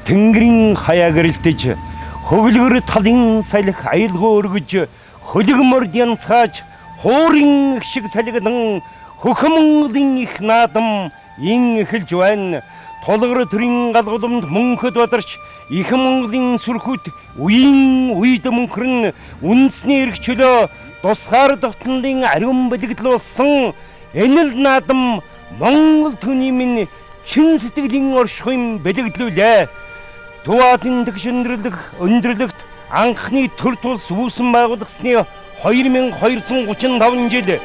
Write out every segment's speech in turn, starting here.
тэнгэрийн хаяа гэрэлтэж хөглөгөр талын салхи аялгаа өргөж хөлөгмөр янцааж хуурын шиг салгидан хөхмөнгийн их наадам ин эхэлж байна. Толгор төрийн галгууламд мөнхөд бадарч их Монголын сүрхүүд үеийн үед мөнхрөн үндэсний эрх чөлөө тусгаар дотнолын ариун бэлгэдлүүлсэн энэл наадам Монгол түүний минь чин сэтгэлийн оршихуйн бэлгэдлүүлээ. Төватын өндөрлөгт анхны төр тулс үүсэн байгуулагдсны 2235 жил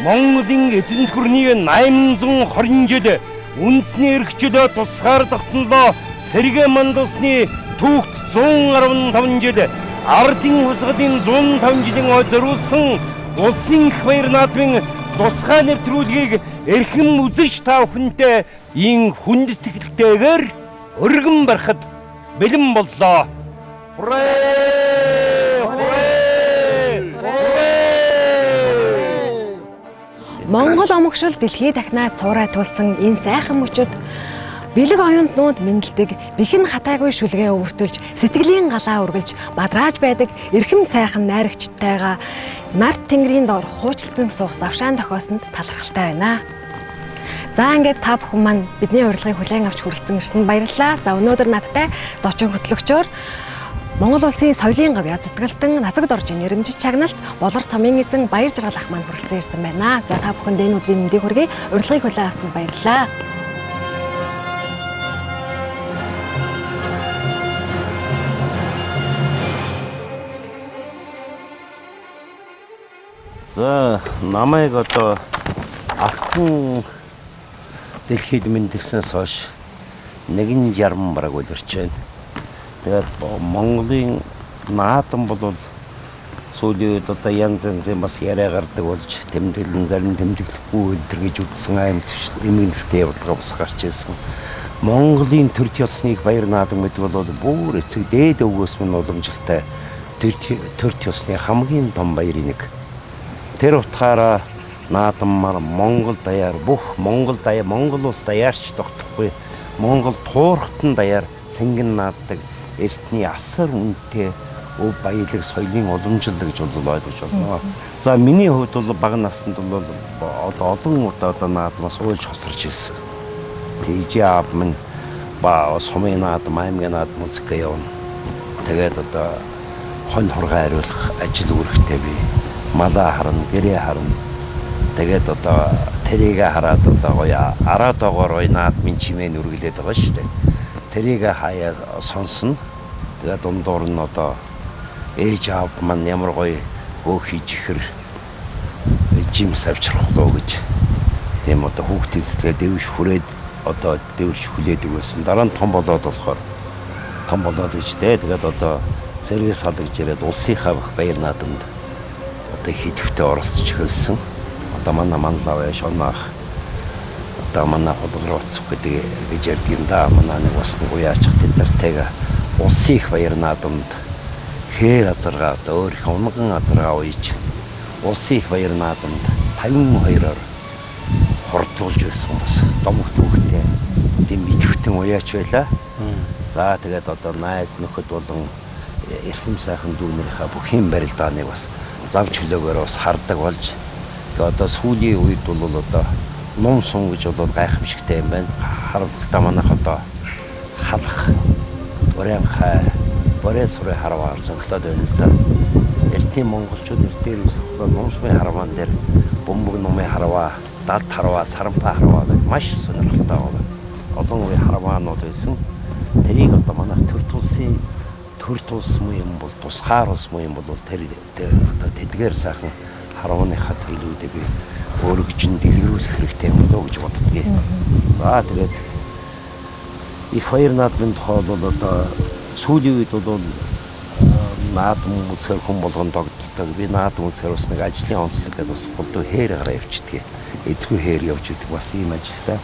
Монголын эзэн төрний 820 жил үндэсний эрх чөлөө тусгаар тогтнолоо сэргэ мандусны түүхт 115 жил ардын хусгалын 105 жилийн зориулсан улсын их баяр наадмын тусгай нэвтрүүлгийг эрхэм үзэгч та бүхэнтэй ин хүндэтгэлтэйгээр өргөн барахад бэлэн боллоо. Монгол омогшил дэлхий дахнаад суурай тулсан энэ сайхан мөчөд бэлэг оюутнууд мэндэлдэг бэхэн хатаагүй шүлгээ өвөртөлж сэтгэлийн галаа үргэлж бадрааж байдаг эрхэм сайхан найрагчтайгаа нарт тэнгэрийн доор хуучилдан суух завшаан тохиосонд талархалтай байна. За ингээд та бүхэн маань бидний урилгыг хүлээн авч хүрэлцэн ирсэнд баярлалаа. За өнөөдөр надтай зочин хөтлөгчөөр Монгол улсын соёлын гавьяа зүтгэлтэн Назаг Доржийн нэрэмжит чагналт Болор цомын эзэн Баяр Жаргал ах маань хүрэлцэн ирсэн байна. За та бүхэнд энэ өдрийн мэндийг хүргэе. Урилгыг хүлээн авсанд баярлалаа. За намайг одоо алтан дэлхийд мэндэлснээс хойш 160 бараг удирч байна. Тэгээд Монголын наадам бол сүүлийн үед одоо янз янзын бас яриа гардаг болж тэмдэглэн зарим тэмдэглэхгүй өдр гэж үзсэн эмгэнэлтэй явдлага бас гарч ирсэн. Монголын төр ёсны баяр наадам гэдэг бол бүр эцэг дээд өвгөөс минь уламжлалтай төр ёсны хамгийн том баярын нэг. Тэр утгаараа наадаммаар Монгол даяар бүх Монгол улс даяарч тогтохгүй Монгол туурхтан даяар сэнгэн нааддаг эртний асар үнэтэй өв баялаг соёлын уламжлал гэж ойлгож байна. За миний хувьд бол бага наснд бол олон удаа наадмаас уйлж хосорч ирсэн. Тэгж аав минь ба сумын наадам аймгийн наадам үзэх явна. Тэгээд одоо хон хургаа хариулах ажил үүрэгтэй би малаа харна, гэрээ харна. Тэгээд одоо тэрийг хараад одоо гоё араад доогоор наадмын чимээ нүргэлээд байгаа шүү дээ. Тэрийг хаяа сонсно. Тэгээд дундуур нь одоо ээж аав маань ямар гоё хөөх хийж ихэр жимс авчрахлоо гэж. Тийм одоо хүүхд эзлээ дэвш хүрээд одоо дэвш хүлээдэг байсан. Дараа нь том болоод болохоор том болоод ичтэй. Тэгээд одоо сэргээс халдаж ирээд улсынхаа баяр наадамд одоо хидэвхтэй оролцож эхэлсэн. Одоо манай шорноох одоо манай холгор уцах гэдэг гэж ярьдаг юм да. Манай нэг бас нэг уяачих тэдэртэйг улсын их баяр наадамд хээр азаргаа одоо өөрийнхөө унган азаргаа уйж улсын их баяр наадамд 52-оор хордлуулж байсан бас домогт хүүхдээ тийм идэвхтэн уяач байла. За тэгээд одоо найз нөхөд болон эрхэм сайхан дүүнэрийнхээ бүхэн барилдааныг бас зав чөлөөгөөр бас хардаг болж одоо сүүлийн үед бол одоо ном сум гэж бол гайхамшигтай юм байна. Харамсалтай манайх одоо халах борын хай борын сурын харваар зөнхлөд байна л да. Эртний монголчууд эртээр үсэх ном сумын харваан дээр бөмбөг номын харваа, дад харваа, сарампа харваа гэж маш сонирхолтой байна. Олон үеийн харваанууд байсан. Тэрийг одоо манайх төр тулс юм бол тусгаар ус юм бол тэр одоо тэдгээр сайхан харвааныхаа төрлүүдийг би өөрөгжин дэлгэрүүлэх хэрэгтэй болоо гэж боддгийг. За тэгээд их баяр наадмын тухай бол одоо сүүлийн үед бол наадам үзэх хүн болгон тогтдог. Би наадам үзэхээр бас нэг ажлын онцлог гэдэг бас голдуу хээр гараа явчихдаг. Эзгүй хээр явж идэг бас ийм ажилтай.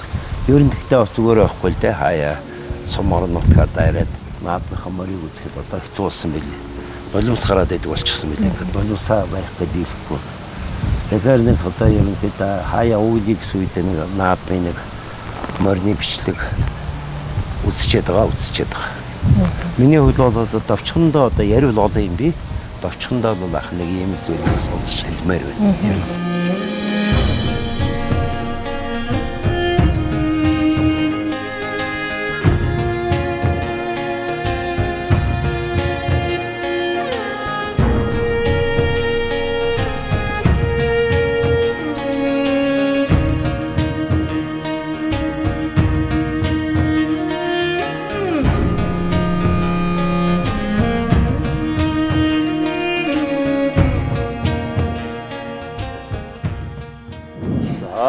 Ер нь тэгтээ бас зүгээр байхгүй л дээ. Хаяа сум орнотгаа дайраад наадмынхаа морийг үзэхэд одоо хэцүү болсон билээ. Нулимс гараад идэг болчихсон билээ. Нулимсаа байх гэдэггүй. Тэгэхээр нэг одоо юм гэдэг хаяа уулийг сүйдэ нэг наадмын нэг морины бичлэг үсчээд байгаа. Миний хувьд бол одоо довчхондоо одоо яриул олон юм би. Довчхондоо бол ах нэг юм зүйлийг сонсч хэлмээр байна.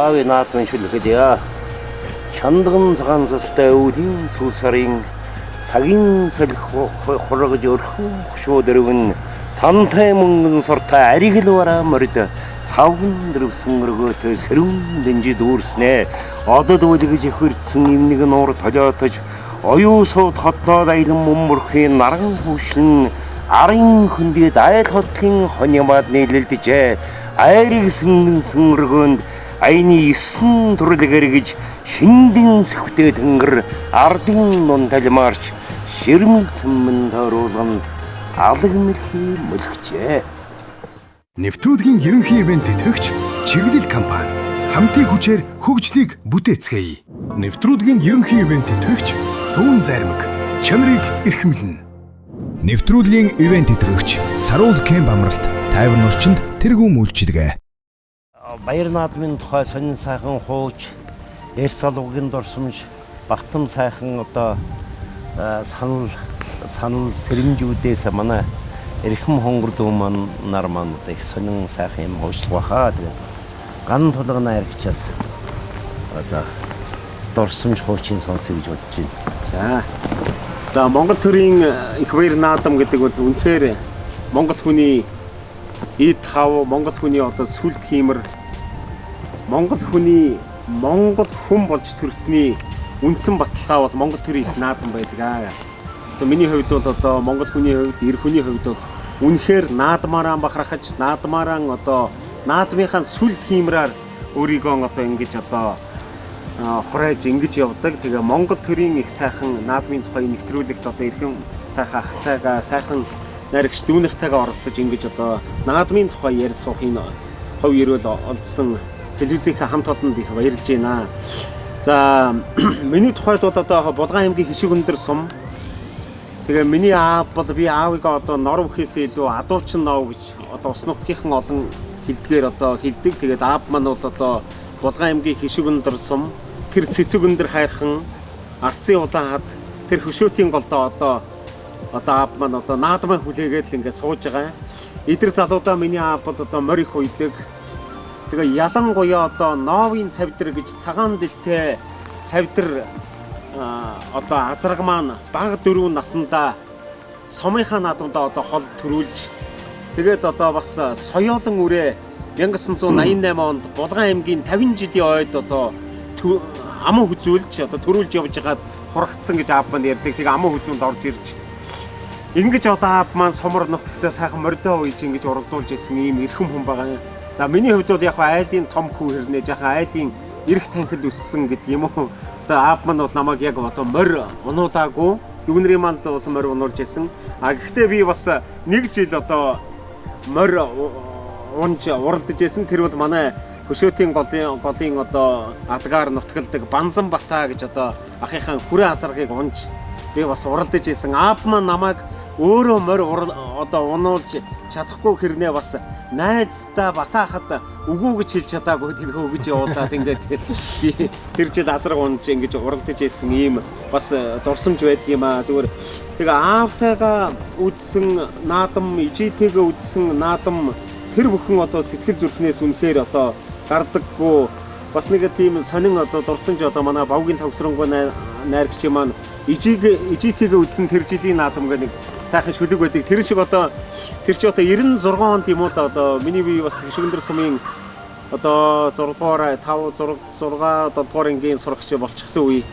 아왜 나왔던 실력이야. 현득은 사간서스다 우디우 수사링 사긴설 호러그지 얼후쇼들은 산타에 먹는 sorta 아리길 와라 머리다 사군 들었은 거고 더 새로운 덴지 도르스네 어디도 어디그지 흐르승 입니가 노로 터져 어유서 덧떠다 이름 몸무르게 나랑 부신 아링 흔디 나의 터팅 허니맛 내릴 때제 아이리 승르건 아이니 승 도르데가리기 힘든 속대 등걸 아르딩 논달마르치 시름 선문다로선 아득밀히 멀гчээ. Нэвтрүүлгийн ерөнхий ивент тэтгэгч чиглэл компани хамтын хүчээр хөгжлийг бүтээцгээе. Нэвтрүүлгийн ерөнхий ивент тэтгэгч Суун Зармаг чанарыг эрхэмлэнэ. Нэвтрүүлгийн ивент тэтгэгч Саруул Кемп амралт тайван орчинд тэргүүн үйлчилгээ. Баяр наадмын тухай сонин сайхан хууч Эрсалуугийн дурсамж Бахтам сайхан одоо санал сэрэмжүүдээс манай эрхэм хонгор дүү нар маань одоо их сонин сайхан юм хуучлага хаа тэгээд ган тулгана яригчаас одоо дурсамж хуучийн сонсё гэж бодож байна. За Монгол төрийн их баяр наадам гэдэг бол үнэхээр Монгол хүний эд хав, Монгол хүний одоо сүлд хиймэр, Монгол хүн болж төрсний үндсэн баталгаа бол Монгол төрийн их наадам байдаг. Одоо миний хувьд бол одоо Монгол хүний хувьд, эр хүний хувьд бол үнэхээр наадмаараа бахархаж, наадмаараа одоо наадмынхаа сүлд хиймраар өөрийгөө одоо ингэж одоо хурайж ингэж явдаг. Тэгээ Монгол төрийн их сайхан наадмын тухай нэвтрүүлэгт одоо эрхэм сайхан ахтайгаа, сайхан найрагч дүүнэртэйгээ оролцож ингэж одоо наадмын тухай ярь суухын хов ерөөл олдсон телевизийнхаа хамт олонд их баярлж байна. За миний тухайд бол одоо Булган аймгийн Хишиг өндөр сум. Тэгээ миний аав бол би аавыг одоо нор өхөөсөө илүү адуучин нов гэж одоо ус нутгийнхан олон хэлдгээр одоо хэлдэг. Тэгээд аав маань бол одоо Булган аймгийн Хишиг өндөр сум, тэр цэцэг өндөр хайрхан, арцын улаан хад, тэр хөшөөтийн голдоо одоо аав маань одоо наадмын хүлээгээд л ингээд сууж байгаа. Эдгээр залуудаа миний аав бол одоо морь их уйдаг. Тэгээ ялангуяа одоо новын цавдар гэж цагаан дэлтэй цавдар одоо азраг маань бага 4 наснда сумынхаа наадмдаа одоо хол төрүүлж тэгээд одоо бас соёолон үрээ 1988 онд Булган аймгийн 50 жилийн ойд одоо аман хүзүүлж одоо төрүүлж явж байгаад хурагдсан гэж аав маань ярьдаг. Тэгээ аман хүзүүнд орж ирж ингэж одоо аав маань сумар нутагтаа сайхан мордоо уйж ингэж уралдуулж исэн ийм эрхэм хүн байгаа. За миний хувьд бол яг айлын том хүү хэрнээ жаахан айлын эрх танхил өссөн гэдэг юм уу. Одоо аав маань бол намайг яг одоо морь унуулаагүй. Дүүнрийн маань л морь унуулж исэн. А гэхдээ би бас нэг жил одоо морь унж уралдаж исэн. Тэр бол манай хөшөөтийн голын одоо адгаар нутгалдаг Банзан Батаа гэж одоо ахынхаа хүрээ асаргыг унж би бас уралдаж исэн. Аав маань намайг өөрөө морь одоо унуулж чадахгүй хэрнээ бас найздаа батаахад үгүй гэж хэлж чадаагүй тэрхүү гэж явуулаад ингээд би тэр жил асраг унж ингэж уралдаж исэн ийм бас дурсамж байдаг юм аа. Зүгээр тэгээ аавтайгаа үдсэн наадам, ижийтэйгээ үдсэн наадам тэр бүхэн одоо сэтгэл зүрхнээс үнэхээр одоо гардаггүй бас нэг тийм сонин одоо дурсамж одоо манай Бовгийн тогсронгой найрагч маань ижийтэйгээ үдсэн тэр жилийн наадам гэх нэг сайхан шүлэг байдаг. Тэр шиг одоо тэр чи одоо 96 онд юм уу одоо миний бие бас Хишигөндөр сумын одоо 6 дугаар 5 6 7 дугаар ангийн сурагч болчихсон үе.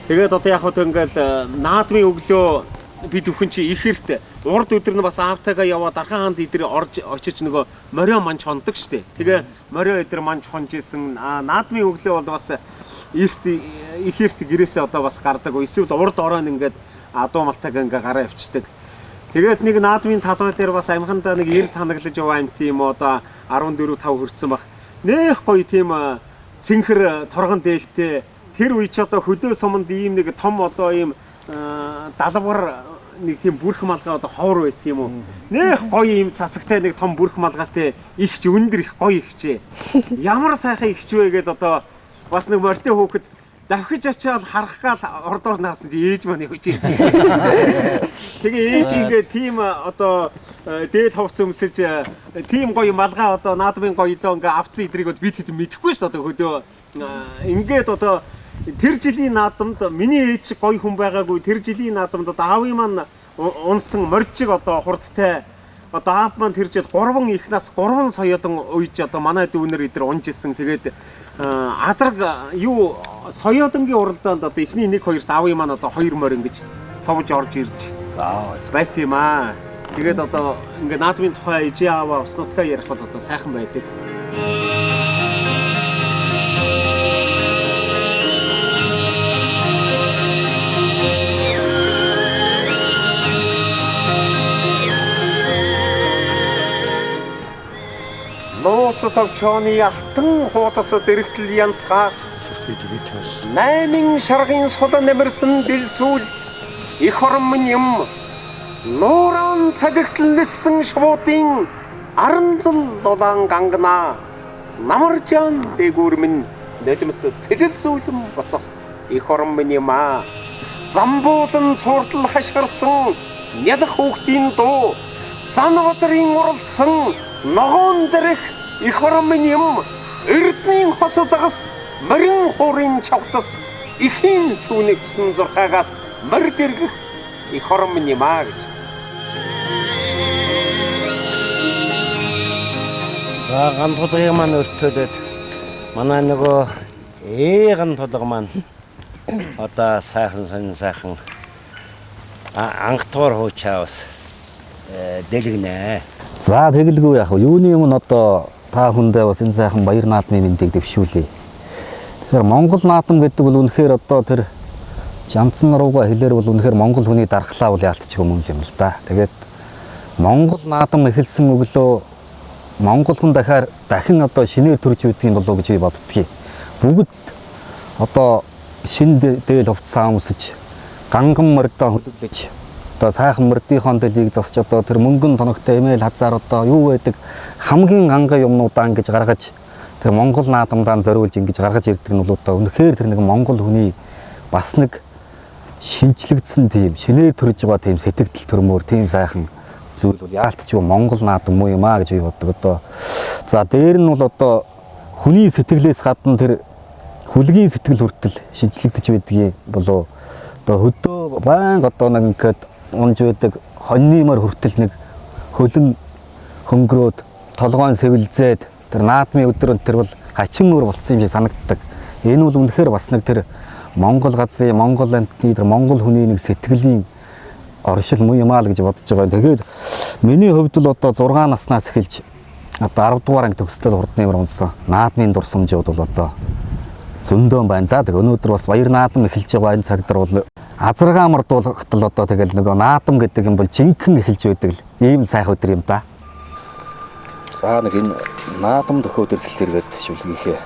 Тэгээд одоо яг хөө ингээл наадмын өглөө бид бүхэн чи ихэрт урд өдөр нь бас аавтайгаа яваад Дархан хаанд идэр орж очиж нөгөө морио манч хондог штэ. Тэгээ морио идэр манч хонж исэн. Наадмын өглөө бол бас ихэрт гэрээсээ одоо бас гардаг. Эсвэл урд оройн ингээд адуу малтайгаа ингээ гараа явцдаг. Тэгээд нэг наадмын талбай дээр бас амхандаа нэг 90 танаглаж яваа юм тийм одоо 14 5 хүрсэн баг. Нэх гоё тийм цэнхэр торгон дээлтэй тэр үе ч одоо хөдөө суманд ийм нэг том одоо ийм далавар нэг тийм бүрх малгай одоо ховор байсан юм уу? Нэх гоё ийм цасагтай нэг том бүрх малгайтай ихч өндөр их гоё ихчээ. Ямар сайхан ихч вэ гэд одоо бас нэг морьтой хөөхд давхиж очиад харах гал ордоор наарсан чи ээж маань явж ийж. Тэгээ ээж ингээд тийм одоо дээд ховц өмсөж тийм гоё малгай одоо наадмын гоё доо ингээ авцсан идрийг бол бид хэд мэдэхгүй шүү дээ хөдөө. Ингээд одоо тэр жилийн наадамд миний ээж гоё хүн байгаагүй тэр жилийн наадамд одоо аавын маань унсан морьчиг одоо хурдтай одоо аав маань тэр жил 3 их нас 3 соёодон уйж одоо манай дүүнэр идэр унж исэн. Тэгээд асарг юу соёодонгийн уралдаанд одоо эхний 1-2-т аавын маань одоо 2 морь ингэж цовж орж ирж байсан юм аа. Тэгээд одоо ингээ наадмын тухай ээжээ ааваа уснуудгаа ярих бол одоо сайхан байдаг. Нууцтаг чооны алтан хуудас дэрэгтэл янцгаа 8 шаргын сулан нэмэрсэн дэлсүүл их орон юм нууран цагтлэлсэн шуудын аранзал улаан гангана намаржаан дээгүүр минь нулимс цэлэл зүүлэн боцох их орон юм аа замбуудан суурдал хашгирсан нялх хүүхдийн дуу зан базрын уралсан ногоон дэрэх их орон юм эрдмийн хос загас морин хуурын чавтас ихийн сүнэгсэн зурхаагаас морь дэргэх их орон юм аа гэж. За ган толгойг маань өртөөдөд манай нөгөө ган толгой маань одоо сайхан ангатуур хуучаа бас дэлгэнэ. За тэгэлгүй яах вэ? Юуны өмнө одоо та хүндээ бас энэ сайхан баяр наадмын мэндийг дэвшүүлье. Тэгэхээр Монгол наадам гэдэг бол үнэхээр одоо тэр Жамцсан руугаа хэлээр бол үнэхээр монгол хүний дархлаа бол яалтчих юм л да. Тэгээд Монгол наадам эхэлсэн өглөө монгол хүн дахин одоо шинээр төрж үйдэг юм болов уу гэж би боддгийг. Бүгд одоо шин дээл хувцсан өмсөж ганган мордоо хөлөглөж одоо сайхан мордынхон дэлийг засч одоо тэр мөнгөн тоногтой эмээл хазаар одоо юу байдаг хамгийн ганга юмнуудаа ингэж гаргаж тэр монгол наадамдаа зориулж ингэж гаргаж ирдэг нь бол одоо үнэхээр тэр нэг монгол хүний бас нэг шинчлэгдсэн тийм шинээр төрж байгаа тийм сэтгэл төрмөр тийм сайхан зүйл бол яалтчгүй монгол наадам муу юм аа гэж би боддог. Одоо за дээр нь бол одоо хүний сэтгэлээс гадна тэр хүлгийн сэтгэл хүртэл шинчлэгдэж байдгийг болоо одоо хөдөө баян одоо нэг ингээд унж байдаг хоньны мөр хүртэл нэг хөлн хөнгөрөөд толгойн сэвэлзээд тэр наадмын өдөр тэр бол хачин өр болцсон юм шиг санагддаг. Энэ бол үнэхээр бас нэг тэр Монгол газрын Монгол амтны тэр монгол хүний нэг сэтгэлийн оршил муу юм аа л гэж бодож байгаа. Тэгээд миний хувьд бол одоо 6 наснаас эхэлж одоо 10 дугаар анги төгслөл хурд нэмэр унсан наадмын дурсамжууд бол одоо зөндөөн байна да. Тэг өнөөдөр бас баяр наадам эхэлж байгаа энэ цагт бол азаргаа мордуулахад л одоо тэгэл нөгөө наадам гэдэг юм бол жинхэнэ эхэлж байдаг л ийм сайхан өдөр юм да. За нэг энэ наадам төхөөд ирэхлээр гээд шүлгийнхээ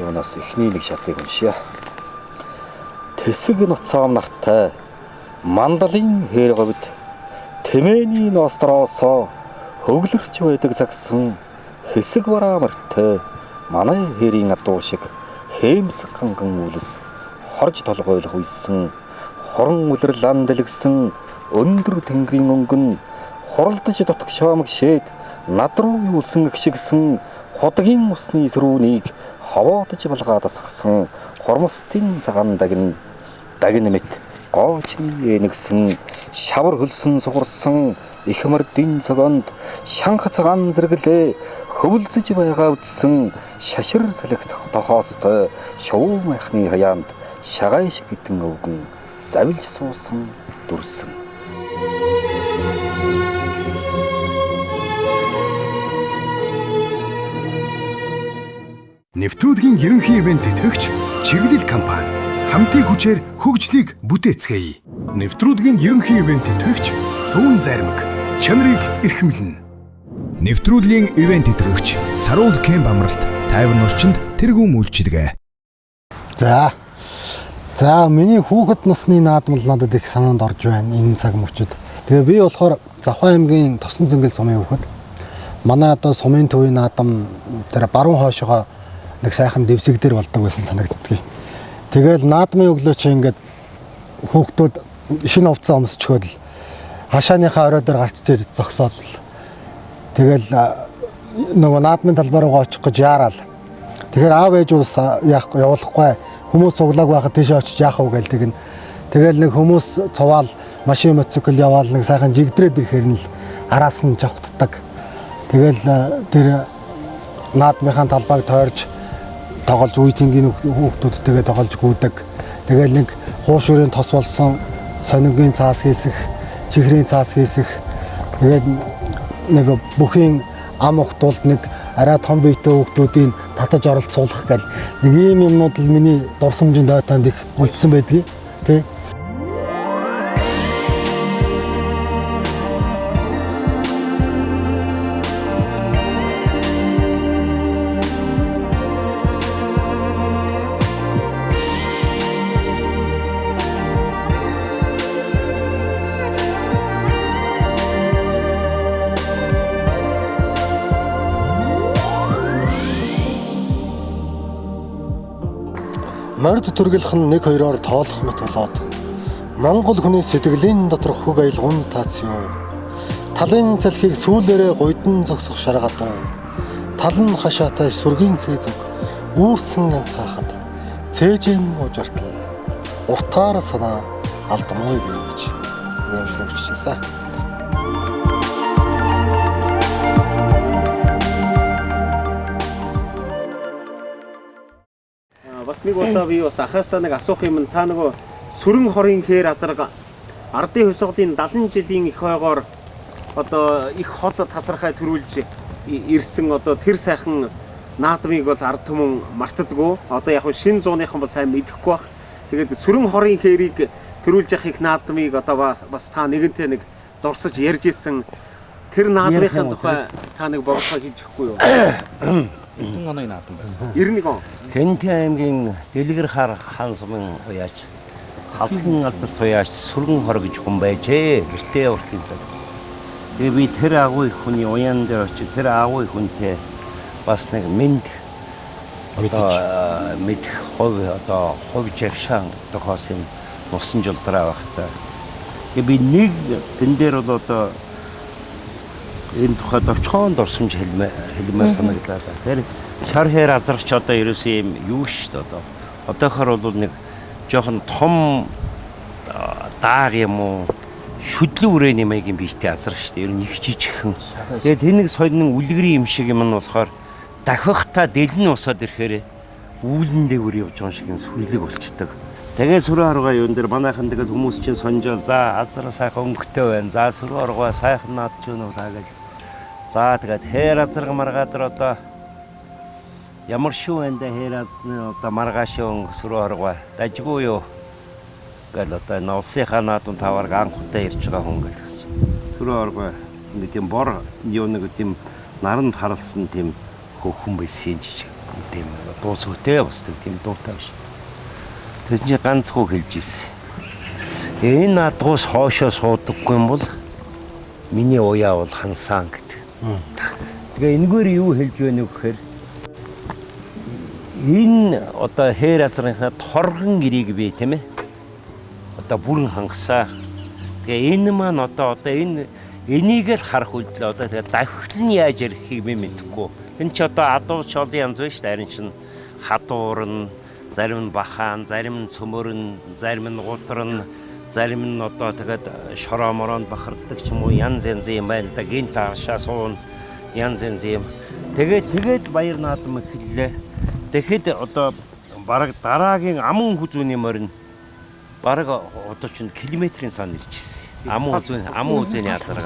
юунаас эхний нэг шатыг уншия. Тэсэг ноцоом нартай мандалын хээр говьд тэмээний ностроосоо хөглөрч байдаг загсан хэсэг бараа морьтой манай хэрийн адуу шиг хэмсэг ганган үлс хорж толгойлох үйсэн хорон үлэрлан дэлгсэн өндөр тэнгэрийн өнгөн хуралдаж дотгошоомг шээд над руу юусэн гшигсэн худгийн усны сэрүүнийг хаваадаж балгаад асгасан хормостын цагаан дагин мэт гоочны нэгсэн шавар хөлсөн сугарсан их мордын цогонд шанх цагаан зэрэглээ хөвөлцөж байгаа үтсэн шашир салхи тохоостой шувуу майхны хаяанд шагай шиг гитэн өвгөн завилж суусан дүрсэн Нэвтрүүлгийн ерөнхий ивент тэтгэгч Чиглэл компани хамтын хүчээр хөгжлийг бүтээцгээе. Нэвтрүүлгийн ерөнхий ивент тэтгэгч Сүүн Зармаг чанарыг эрхэмлэнэ. Нэвтрүүлгийн ивент тэтгэгч Саруул Кемп амралт тайван орчинд тэргүүн үйлчилгээ. За миний хүүхэд насны наадмал надад их санаанд орж байна энэ цаг мөчид. Тэгээ би болохоор Завхай аймгийн Тосон Цэнгэл сумын хүүхэд. Манай одоо сумын төвийн наадам тэр баруун хойшоо нэг сайхан дэвсэг дээр болдог байсан санагддгийг. Тэгэл наадмын өглөө чи ингээд хүүхдүүд шинэ хувцас өмсчгөөд л хашааныхаа орой дээр гарч ирээд зогсоод л тэгэл нөгөө наадмын талбай руугаа очих гэж яарал. Тэгэхээр аав ээж ус явуулахгүй хүмүүс цуглааг байхад тийшээ очиж яах вэ гээл тэгнэ. Тэгэл нэг хүмүүс цуваал машин мотоцикл яваал нэг сайхан жигдрээд ирэхээр нь л араас нь жавхтдаг. Тэгэл тэр наадмынхаа талбайг тойрч тоглож үеийнгийн хүүхдүүдтэйгээ тоглож гүйдэг. Тэгэл нэг хуушурын тос болсон сонигийн цаас хийсэх, чихрийн цаас хийсэх. Тэгээд нэг бүхийн ам ухтуулд нэг арай том биетэй хүүхдүүдийн татаж оролцуулах гэл нэг ийм юмнууд л миний дурсамжинд ойтонд их үлдсэн байдгийг тий. Морд түргэлх нь 1-2-оор тоолох мэт болоод Монгол хүний сэтгэлийн доторх хөг аялгуун таац юу. Талын салхийг сүүлээрээ гойдон зогсох шаргатан. Тал нь хашаатай сүргийн хийзэг үүрсэн ганцхаахад цээжин ужартал уртаар санаа алдмой бий гэж нэмшлэг хүчээсэ. Бас нэг удаа би бас ахаасаа нэг асуух юм та нөгөө сүрэн хорын хээр азарга ардын хувьсгалын 70 жилийн их хойгоор одоо их хол тасархай төрүүлж ирсэн одоо тэр сайхан наадмыг бол ард түмэн мартдаггүй. Одоо яг шинэ зууныхан бол сайн мэдэхгүй бах. Тэгээд сүрэн хорын хээрийг төрүүлж явах их наадмыг одоо бас та нэгэнтээ нэг дурсаж ярьж исэн тэр наадмынхаа тухай та нэг бодлого хийж өгөхгүй юу? Энэ оноо наадам байна. 91 он. Хэнти аймгийн Дэлгэр хаан сумын уяач халдын алдарт уяач сүргэн хор гэж хүн байжээ. Гэртээ уртын цаг. Тэгээ би тэр агуу их хүний уяан дээр очиж тэр агуу их хүнтэй бас нэг мэд хов одоо хов жагшаан тохиосон нусан жолдраа багтаа. Тэгээ би нэг тэн дээр бол одоо энэ тухайд очхон дурсамж хэлмээр санагдлаа. Тэр шар хээр азарч одоо ерөөсөө юм юу шүү дээ одоо. Одоохор бол нэг жоохон том дааг юм уу шүдлэн үрээний маягийн биетэй азар шүү дээ. Ер нь их жижигхэн. Тэгээд тэнэг соёлын үлгэрийн юм шиг юм нь болохоор дахихтаа дэлэн усаад ирэхээр үүлэн дээгүүр явж байгаа шиг юм сүрлэг болчдөг. Тэгээд сүрэн харгаа юун дээр манайхан тэгээд хүмүүс чинь сонжоо за азар сайхан өнгөтэй байна. За сүрэн харгаа сайхан наад ч өнөө таагаад. За тэгээд хээр азар маргаад одоо ямар шүү энэ хээр одоо маргааш сүрэн харгаа дажгүй юу. Гэл одоо ноосынхаа наадмын тавар анхудаа ирж байгаа хүн гэж хэлсэн чинь. Сүрэн харгаа нэг тийм бор юу нэг тийм наранд харалсан тийм хөхөн байсан жижиг тийм дуус хөтэй басдаг тийм дуутай биш. Тэс чи ганцгүй хэлж ирсэн. Энэ наадгуус хоошоо суудаггүй юм бол миний уяа бол хансаан гэдэг. Тэгээ энэгээр юу хэлж байна вэ гэхээр энэ одоо хээр азрынхаа торгон гэрийг бий тийм ээ. Одоо бүрэн хангасаа. Тэгээ энэ маань одоо энийг л харах үйлдэл одоо тэгээ давхил нь яаж ярихыг би мэдэхгүй. Энэ ч одоо адуу чолын янз байна шүү дээ. Харин чин хадуурн, зарим нь бахаан, зарим нь цөмөрн, зарим нь гутран, зарим нь одоо тэгээд шорооморон бахардаг ч юм уу янз янз юм байна. Да гин таашаа суун янз янз юм. Тэгээд баяр наадам эхэллээ. Тэгэхэд одоо бараг дараагийн аман хүзүүний морин бараг одоо чинь километрийн сан ирж ирсэн. Аман үзүүний ядарга.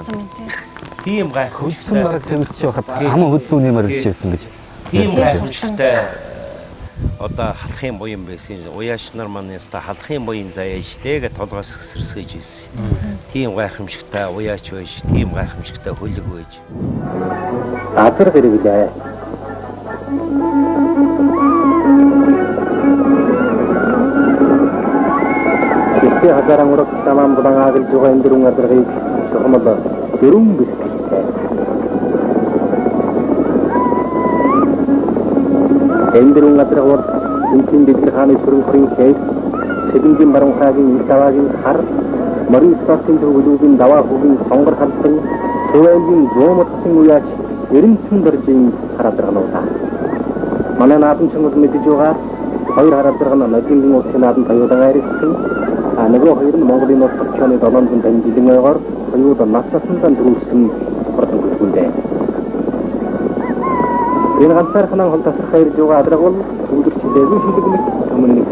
Тийм гай Хөлсөн бараг сэмэрч байхад аман хөдсүүний мөр ирж ирсэн гэж. Тийм гайхамшигтай одоо халахын буян байсан. Уяаш нар маань яста халахын буян заяа штэ гэж толгоос гисэрсгэж ирсэн. Тийм гайхамшигтай уяач байж, тийм гайхамшигтай хөлөг байж. Азар хэрэглээ. Ихтэй хазаран ураг тамам булангааг л жугаа энэ дөрвөн азарыг сохомол дөрвөн бэлтгэлтэй. Энэ дөрвөн азарыг энгийн дэвтэр хааны төрөнхрийн хэл сэдэнгийн баруунхаагийн илтаваагийн хар морин спортын төвлөгийн даваа хөгийн сонгор халдсан Төвөгийн зуумтсан уяач 90 дөржийн харадаргануудаа. Манай наадам чимд мэдэж байгаа хоёр харадарган нодгийн улсын наадам таюудан айрсан. Нөгөө хоёр нь Монголын улс орчны 750 жилийн ойгоор хоёуд нас насандаа дөрүүлсэн хурдан хөлбөндөө. Энэ ганцаархан хол тасрах ирж байгаа адраг бол үүдэрч дэвэн шилэгмэт өмнөх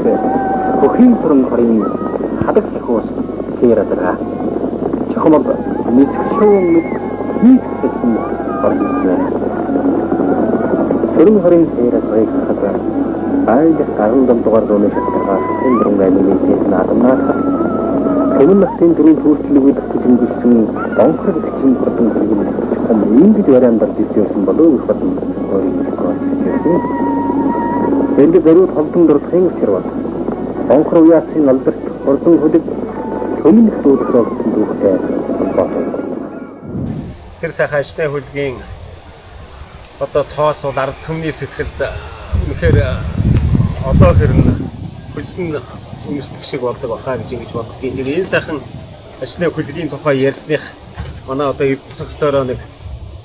хөхийн төрөн хорийн хадаг сахиус тэр адрага. Чухамд мэдхшүүн мэд хийсэн ордон. Төрөн хорийн тэр адрагыг хадгалж айд гарган дугаар зооны шалтгаан энэ аймгийн тэд наадамнаас коммунистийн төрийн төрөлхлөгөд хэмжүүлсэн онцлог хүчин хурдан хэрэглэж чухам ингэж вариантаар дийсэн болов их батан өөрийн концепцийн энэ зэрэг холдон дурдахын учир бол онцлог уяасын алдарт хурдан хөдөг коммунист үүдхрэгсэн дүүхтэй холбоотой. Тэр сайхан ажны хөлгийн одоо тоос бол ард түмний сэтгэлд үнэхээр одоо хэрнэ хөлсөн үнэртэх шиг болдог бахаа гэж ингэж боддгийг. Тэгээ энэ сайхан ажны хөлгийн тухай ярьсных манай одоо эрдэнэ цогтойроо нэг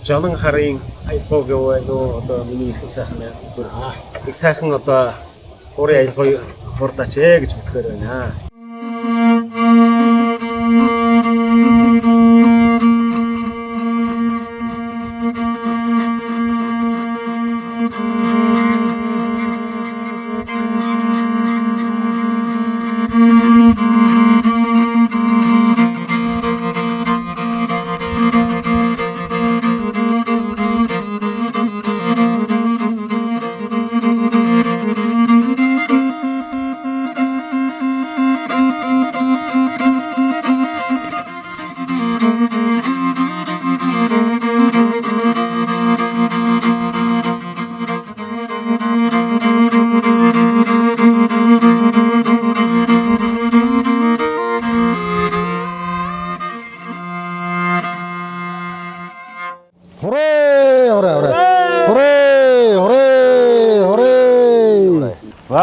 Жонон харын аялгау гэвээ нөө одоо миний их сайхан их сайхан одоо өөрийн аялгау хурдаач гэж хүсгээр байна.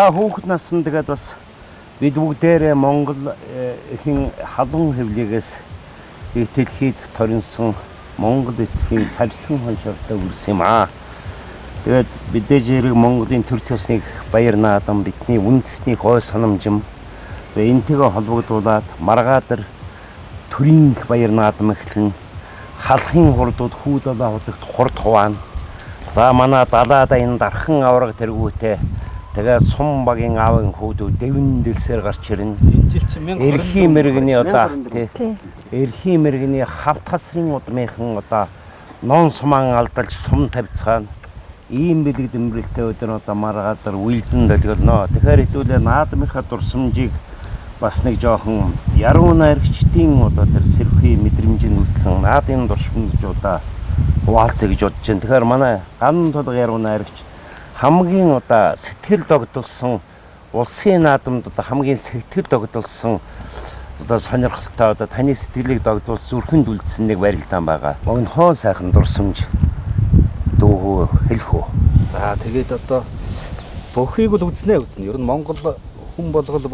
Хүүхэд наснд тэгээд бас бид бүгдээрээ Монгол эхийн халуун хэвлэгээс итгэлхийд торинсон Монгол эцгийн савсан хоншортой үлсэн юм аа. Тэгээд мэдээж хэрэг Монголын төр төснийг баяр наадам бидний үндэсний хой санамжим энэтэйгээ холбогдуулаад маргаатар төрийн баяр наадам эхлэн халахын хурдууд хүүд олоо худагт хурд хуваана. За манай далаада энэ дархан авраг тэргүүтээ тэгээд сум багийн аавын хүүдүүд дэвэн дэлсээр гарч ирнэ. Энэ жил чинь эрхийн мэргэний одоо эрхийн мэргэний хавт хасрын удмынхан одоо нон сумаан алдалж сум тавьцгаана. Ийм бэлэг дэмбэлтэй өдөр одоо маргаатар үйлзэн долгионоо. Тэгэхээр хэдүүлээ наадмынхаа дурсамжийг бас нэг жоохон яруу найрагчдын одоо тэр сэрхий мэдрэмжийн үлдсэн наадын дурсамжуудаа хуваалцъя гэж бодож байна. Тэгэхээр манай ганн толго яруу найрагч хамгийн одоо сэтгэл догдолсон улсын наадамд одоо хамгийн сэтгэл догдолсон одоо сонирхолтой одоо таны сэтгэлийг догдуулсан зүрхэнд үлдсэн нэг барилдаан байгаа. Мөн хоо сайхан дурсамж дүүхөө хэлэх үү. За тэгээд одоо бүхийг л үзнэ. Ер нь Монгол хүн болгол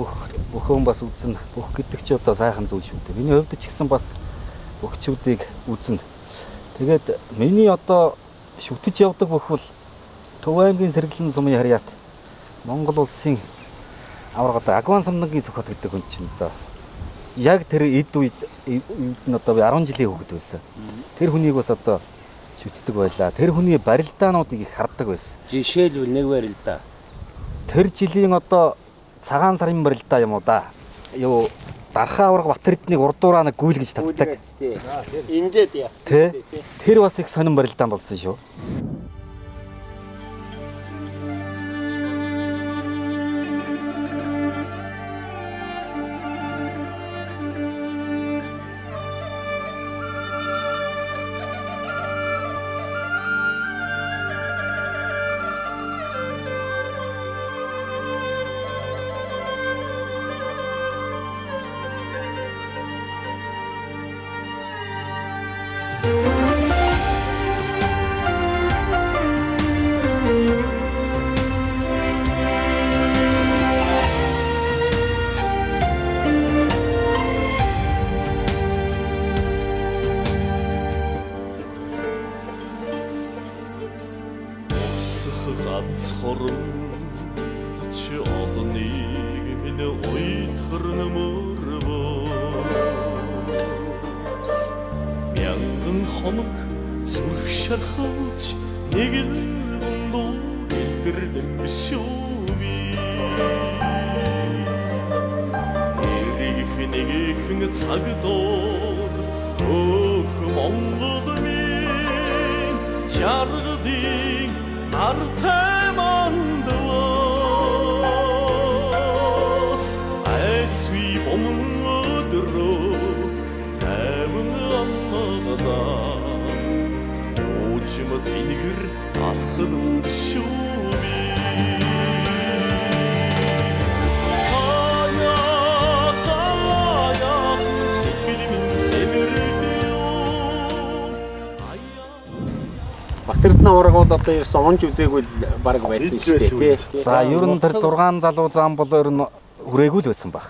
бүхэн бас үзнэ. Бүх гэдэг чи одоо сайхан зүйл шүү дээ. Миний хувьд ч гэсэн бас бүхчүүдийг үзнэ. Тэгээд миний одоо шүтэж явдаг бүхэл Төв аймгийн сэргэлэн сумын харьяат Монгол улсын авраг одоо Агван сумнагийн цохот гэдэг хүн чинь одоо яг тэр эд үед нь одоо 10 жилийн хүүхэд байсан. Тэр хүнийг бас одоо шүтдэг байлаа. Тэр хүний барилдаануудыг их хардаг байсан. Жишээлбэл нэг барилдаа. Тэр жилийн одоо цагаан сарын барилдаа юм уу да. Юу Дархан авраг Батэрднийг урдуураа нэг гүйлгэж татдаг. Ингээд яа. Тэр бас их сонирн барилдаан болсон шүү. ганцхан чи одоо нэг минь уйтгарна мөрвөөс мянган хоног зүрх шархалж нэг л дуу илтгэрлэн шүү би нэгэн цаг доор өөх Монгол минь чаргадын артай мандвас айсви бомн өдрөө тавн амнада очимот инэгэр алхан шүү Батэрдэн авраг бол одоо ерөөсөн онж үзээгүй баг байсан шүү дээ тий. За ер нь тэр 6 залуу зам бол ер нь хүрээгүй л байсан баг.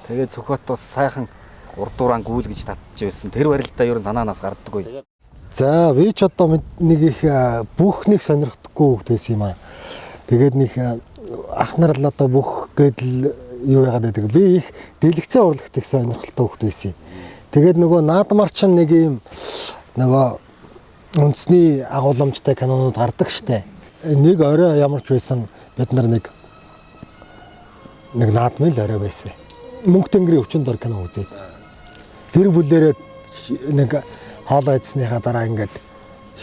Тэгээд Цөхбат бас сайхан урдуураа гүйлгэж татж байсан. Тэр барилдаа ер нь санаанаас гардаггүй. За би ч одоо нэг их бүх нэг сонирхдаггүй хөвгт байсан юм аа. Тэгээд нэг ах нар л одоо бүх гэдэл юу яагаад гэдэг. Би их дэлгэцэн урлагт их сонирхолтой хөвгт байсан. Тэгээд нөгөө наадмар ч нэг юм нөгөө үндэсний агуулмжтай кинонууд гардаг штэ. Нэг орой ямар ч байсан бид нар нэг наадмын л орой байсан. Мөнх тэнгэрийн өвчин дор кино үзээ. Гэр бүлээрээ нэг хоолой идснийхаа дараа ингээд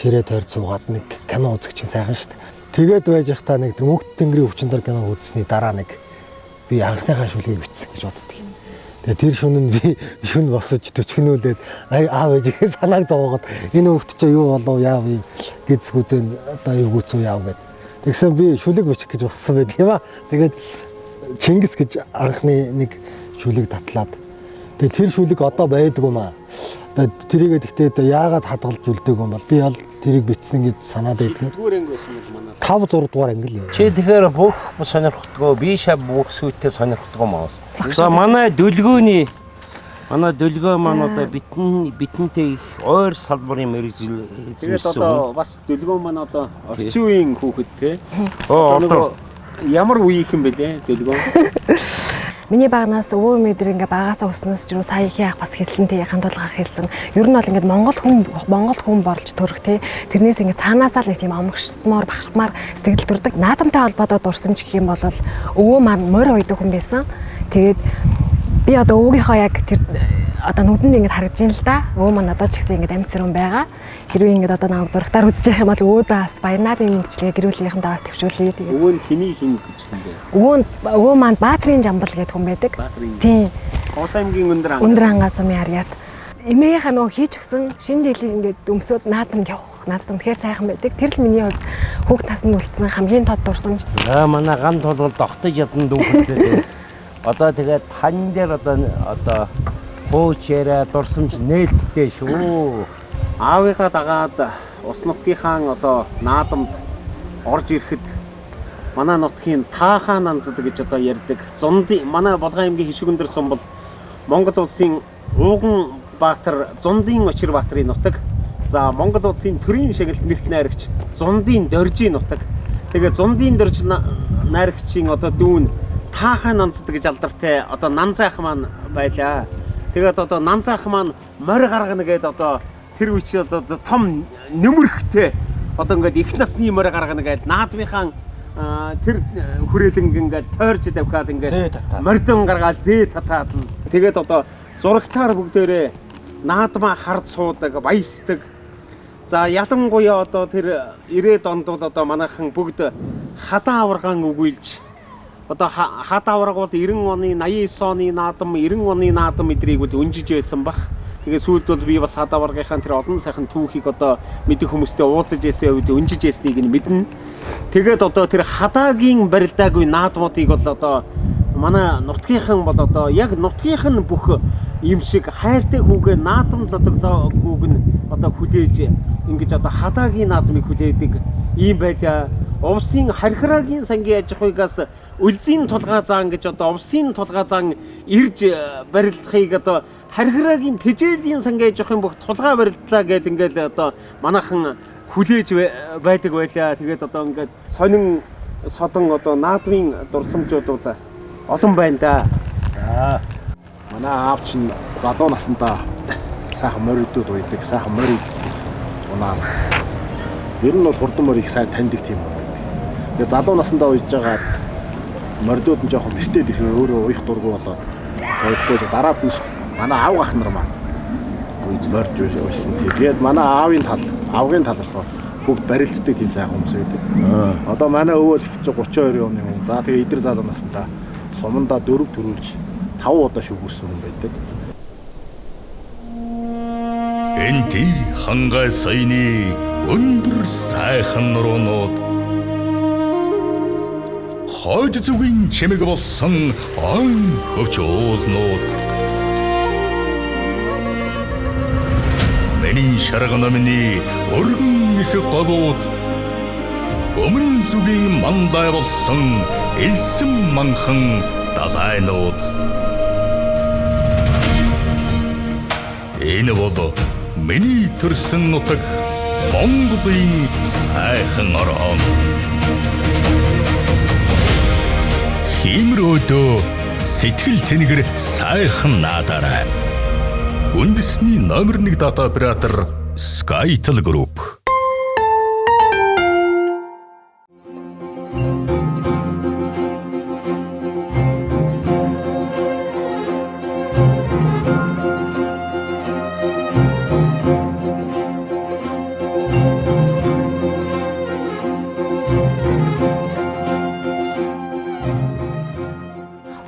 ширээ тойр цуугаад нэг кино үзэх чинь сайхан штэ. Тэгээд байж захтаа нэг мөнх тэнгэрийн өвчин дор кино үзсний дараа нэг би анхныхаа шүлгийг бичсэн гэж боддог. Тэгээ тэр шөнө нь би шүн босож төчгнүүлээд аав ээжийнхээ санааг зовоогоод энэ хөвгт чи юу болов яав гэж хүзэн одоо юу гүцүү яав гэд. Тэгсэн би шүлэг бичих гэж боссон байдаг юм аа. Тэгээд Чингис гэж анхны нэг шүлэг татлаад. Тэгээ тэр шүлэг одоо байдаг юм аа. Тэрийгээ гэхдээ яагаад хадгалж үлдээг юм бол би бол тэрийг бичсэн гэж санаад байдаг. Дүүр анги байсан юм манай. 5 6 дугаар анги л юм. Чи тэгэхээр бүх сонирхдгоо би шав бүх сүйтээ сонирхдгоо маус. За манай дөлгөөний маань одоо битэнтэй их ойр салбарын мэрэгжил тэгээд одоо бас дөлгөөн маань одоо орчин үеийн хүүхэд те. Одоо ямар үеийнх юм бэлээ дөлгөөн. Миний багнаас өвөө мэдрэг ингээ багасаа өснөөс ч юу сая их яах бас хэлсэн тий хандуулгах хэлсэн. Ер нь бол ингээ Монгол хүн борлж төрөх тий тэрнээс ингээ цаанаасаа л нэг тийм омгшмоор бахархмаар сэтгэл төрдөг. Наадамтай холбоотой дурсамж гэх юм бол өвөө маань морь ойдог хүн байсан. Тэгээд би одоо өвгийнхөө яг тэр одоо нүдэнд ингээ харагдаж байна л да. Өвөө маань одоо ч гэсэн ингээ амьд зэрэг байгаа. Хэрвээ ингээ одоо намайг зурагтаар үзэж явах юм бол өөдөө бас баярнаадын мэдчлэгээ гэр бүлийнхэнтэй бас төвшүүлье. Тэгээд өвөө нь хэний хин гэж юм бэ? Өвөө маань Баатрин Жамбал гэдэг хүн байдаг. Тийм. Хоос аймгийн өндөр ангаа сумын харьяат. Эмээгийнхаа нөгөө хийж өгсөн шинэ дийлийг ингээд өмсөд наадамд явах. Наадам тэгэхээр сайхан байдаг. Тэр л миний хувьд хүүхд наснд үлдсэн хамгийн тод дурсамж. манай ган толгол тогтож ядсан дүүхэлтэй. Одоо тэгээд тань дээр одоо хууч яриа дурсамж нээлттэй шүү. Аавынхаа дагаад ус нутгийнхаа одоо наадамд орж ирэхэд манай нутгийн таахаа нанзад гэж одоо ярьдаг. Зундын манай Булган аймгийн Хишгүндэр сум бол Монгол улсын Ууган Баатар Зундын Очир Баатарын нутаг. За Монгол улсын төрийн шагналт нэрт найрагч Зундын Доржийн нутаг. Тэгээ Зундын Дорж найрагчийн одоо дүүн таахаа нанзад гэж алдартай одоо Нанзаах маань байлаа. Тэгээд одоо Нанзаах маань морь гаргана гэдэг одоо тэр үчи одоо том нөмөрхтэй одоо ингээд их насны морь гаргана гэдэг наадмынхаа тэр хүрээлэн ингээд тойрч давхаад ингээд мордон гаргаад зээ татаад тэгээд одоо зурагтаар бүгдээрээ наадмаа хард суудаг, баясдаг. За ялангуяа одоо тэр 90-ад онд бол одоо манайхан бүгд хадаа аваргаан өгүүлж одоо хадаа аварга бол 90 оны 89 оны наадам 90 оны наадам эдрийг бол өнжиж байсан бах. Тэгээ сүүлд бол би бас хадаа аваргынхаа тэр олон сайхан түүхийг одоо мэдэх хүмүүстэй уулзаж яасан үед өнжиж ясныг нь мэднэ. Тэгээд одоо тэр хадаагийн барилдаагүй наадмуудыг бол одоо манай нутгийнхан бол одоо яг нутгийнхан бүх юм шиг хайртай хүүгээ наадам зодоглоогүйг нь одоо хүлээж ингэж одоо хадаагийн наадмыг хүлээдэг ийм байлаа. Увсын хархираагийн сангийн аж ахуйгаас үлзийн тулгаа заан гэж одоо увсын тулгаа заан ирж барилдахыг одоо хархираагийн тэжээлийн сангийн аж ахуйн бүх тулгаа барилдлаа гэдэг ингээд одоо манайхан хүлээж байдаг байлаа. Тэгээд одоо ингээд сонин содон одоо наадмын дурсамжууд бол олон байна да. За. Манай аав чинь залуу насндаа сайхан моридууд уйдаг, сайхан морид унаа. Ер нь бол хурдан морийг сайн таньдаг тийм юм байдаг. Тэгээ залуу насндаа уйж байгаа моридууд нь жоохон бэртээд ирэх өөрөө уйх дургу болоод уйхгүй дараад нь манай аав ах нар маань уйж морж уйсан. Тэгээд манай аавын авгын тал болохоор бүгд барилддаг тийм сайхан хүмүүс байдаг. Одоо манай өвөө л 32 оны хүн. За тэгээ эдэр залуу насндаа сумандаа 4 төрүүлж 5 удаа шүгүрсэн хүн байдаг. Энти хангай саяны өндөр сайхан нуруунууд хойд зүгийн чимэг болсон ан хөвч уулнууд Менин шаргана миний өргөн их голууд өмнө зүгийн мандай болсон элсэн манхан далайнууд Энэ бол миний төрсөн нутаг Монголын сайхан орон. Химрөөдөө сэтгэл тэнгэр сайхан наадаарай. Үндэсний номер 1 дата оператор Skytel Group.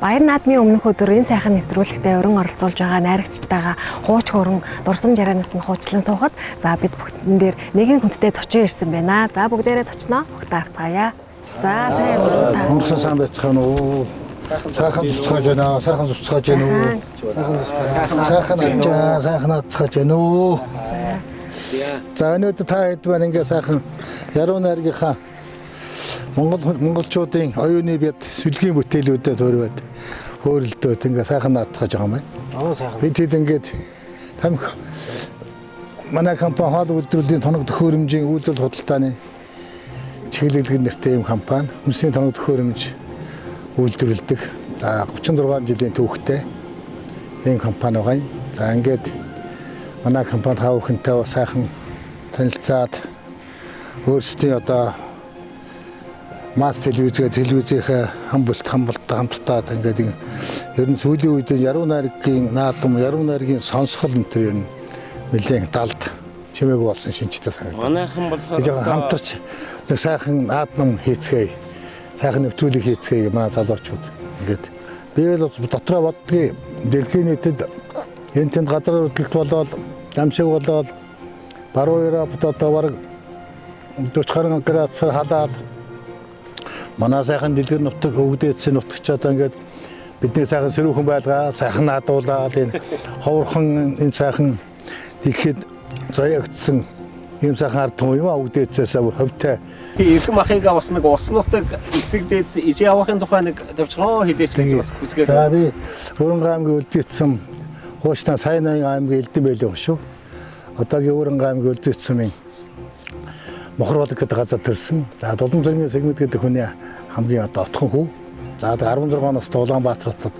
Баяр наадмын өмнөх өдөр энэ сайхан нэвтрүүлэгтээ өрн оролцуулж байгаа найрагчтайгаа хууч хөрөн дурсам жаранаас нь хуучлан суухад за бид бүгдэн дээр нэгэн хүнтэй зочин ирсэн байна. За бүгдээрээ зочноо бүгдээ авцгаая. За сайн байна. Онцгой сайн байцгаана уу? Сайхан цуцгааж байна. Сайхан цуцгааж байна уу? Сайхан амжаа, сайхан цуцгааж байна уу? За өнөөдөр та хэд байна ингээ сайхан яруу найргийнхаа монголчуудын оюуны бяд сүлгийн бүтээлүүдэд төрөөд хөөрөлдөөд ингээ сайхан наацгаж байгаа юм байна. Бид хэд ингээд тамхи манай компани хоол үйлдвэрлэлийн тоног төхөөрөмжийн үйлдвэрлэл худалдааны чиглэлгэн нэртэй юм компани хүнсний тоног төхөөрөмж үйлдвэрлэдэг. За 36 жилийн түүхтэй энэ компани байгаа юм. За ингээд манай компани хаа бүхэнтэй сайхан танилцаад өөрсдийн одоо Мас телевизийнхээ хамтдаад ингээд ер нь сүүлийн үед яруу найргийн наадам, яруу найргийн сонсгол энэ ер нь нэлээд далд чимээг болсон шинжтэй санагдав. Манайхан болохоор хамтарч нэг сайхан наадам хийцгээе. Сайхан нэвтрүүлэг хийцгээе манай залуучууд. Ингээд би л дотроо боддгийг дэлхийн нийтэд энэ тэнд газар хөдлөлт болоод дамшиг болоод баруун Европт одоо бараг 40 градусаар халаад манай сайхан дэлгэр нутаг өвдөөцсөн нутагч одоо ингээд бидний сайхан сэрүүхэн байлгаа сайхан наадуулаад энэ ховорхон энэ сайхан дэлхийд заяагдсан ийм сайхан ард түмэн юм өвдөөцөөс хөвтэй Ирэх махыгаа бас нэг ус нутаг эцэг дээд иж явахын тухай нэг төвчрөө хэлээч гэж бас хүсгээд. За би Өрөнгө аймгийн өлдөөцсөн хуучнаа Сайнын аймгийн элдэн байлаа шүү. Одоогийн Өрөнгө аймгийн өлдөөцсөн Мохорволог гэдэг газар төрсэн. За Дулан зүрийн сегмент гэдэг хүний хамгийн одоо отхон хүү. За 16 оноос Улаанбаатарт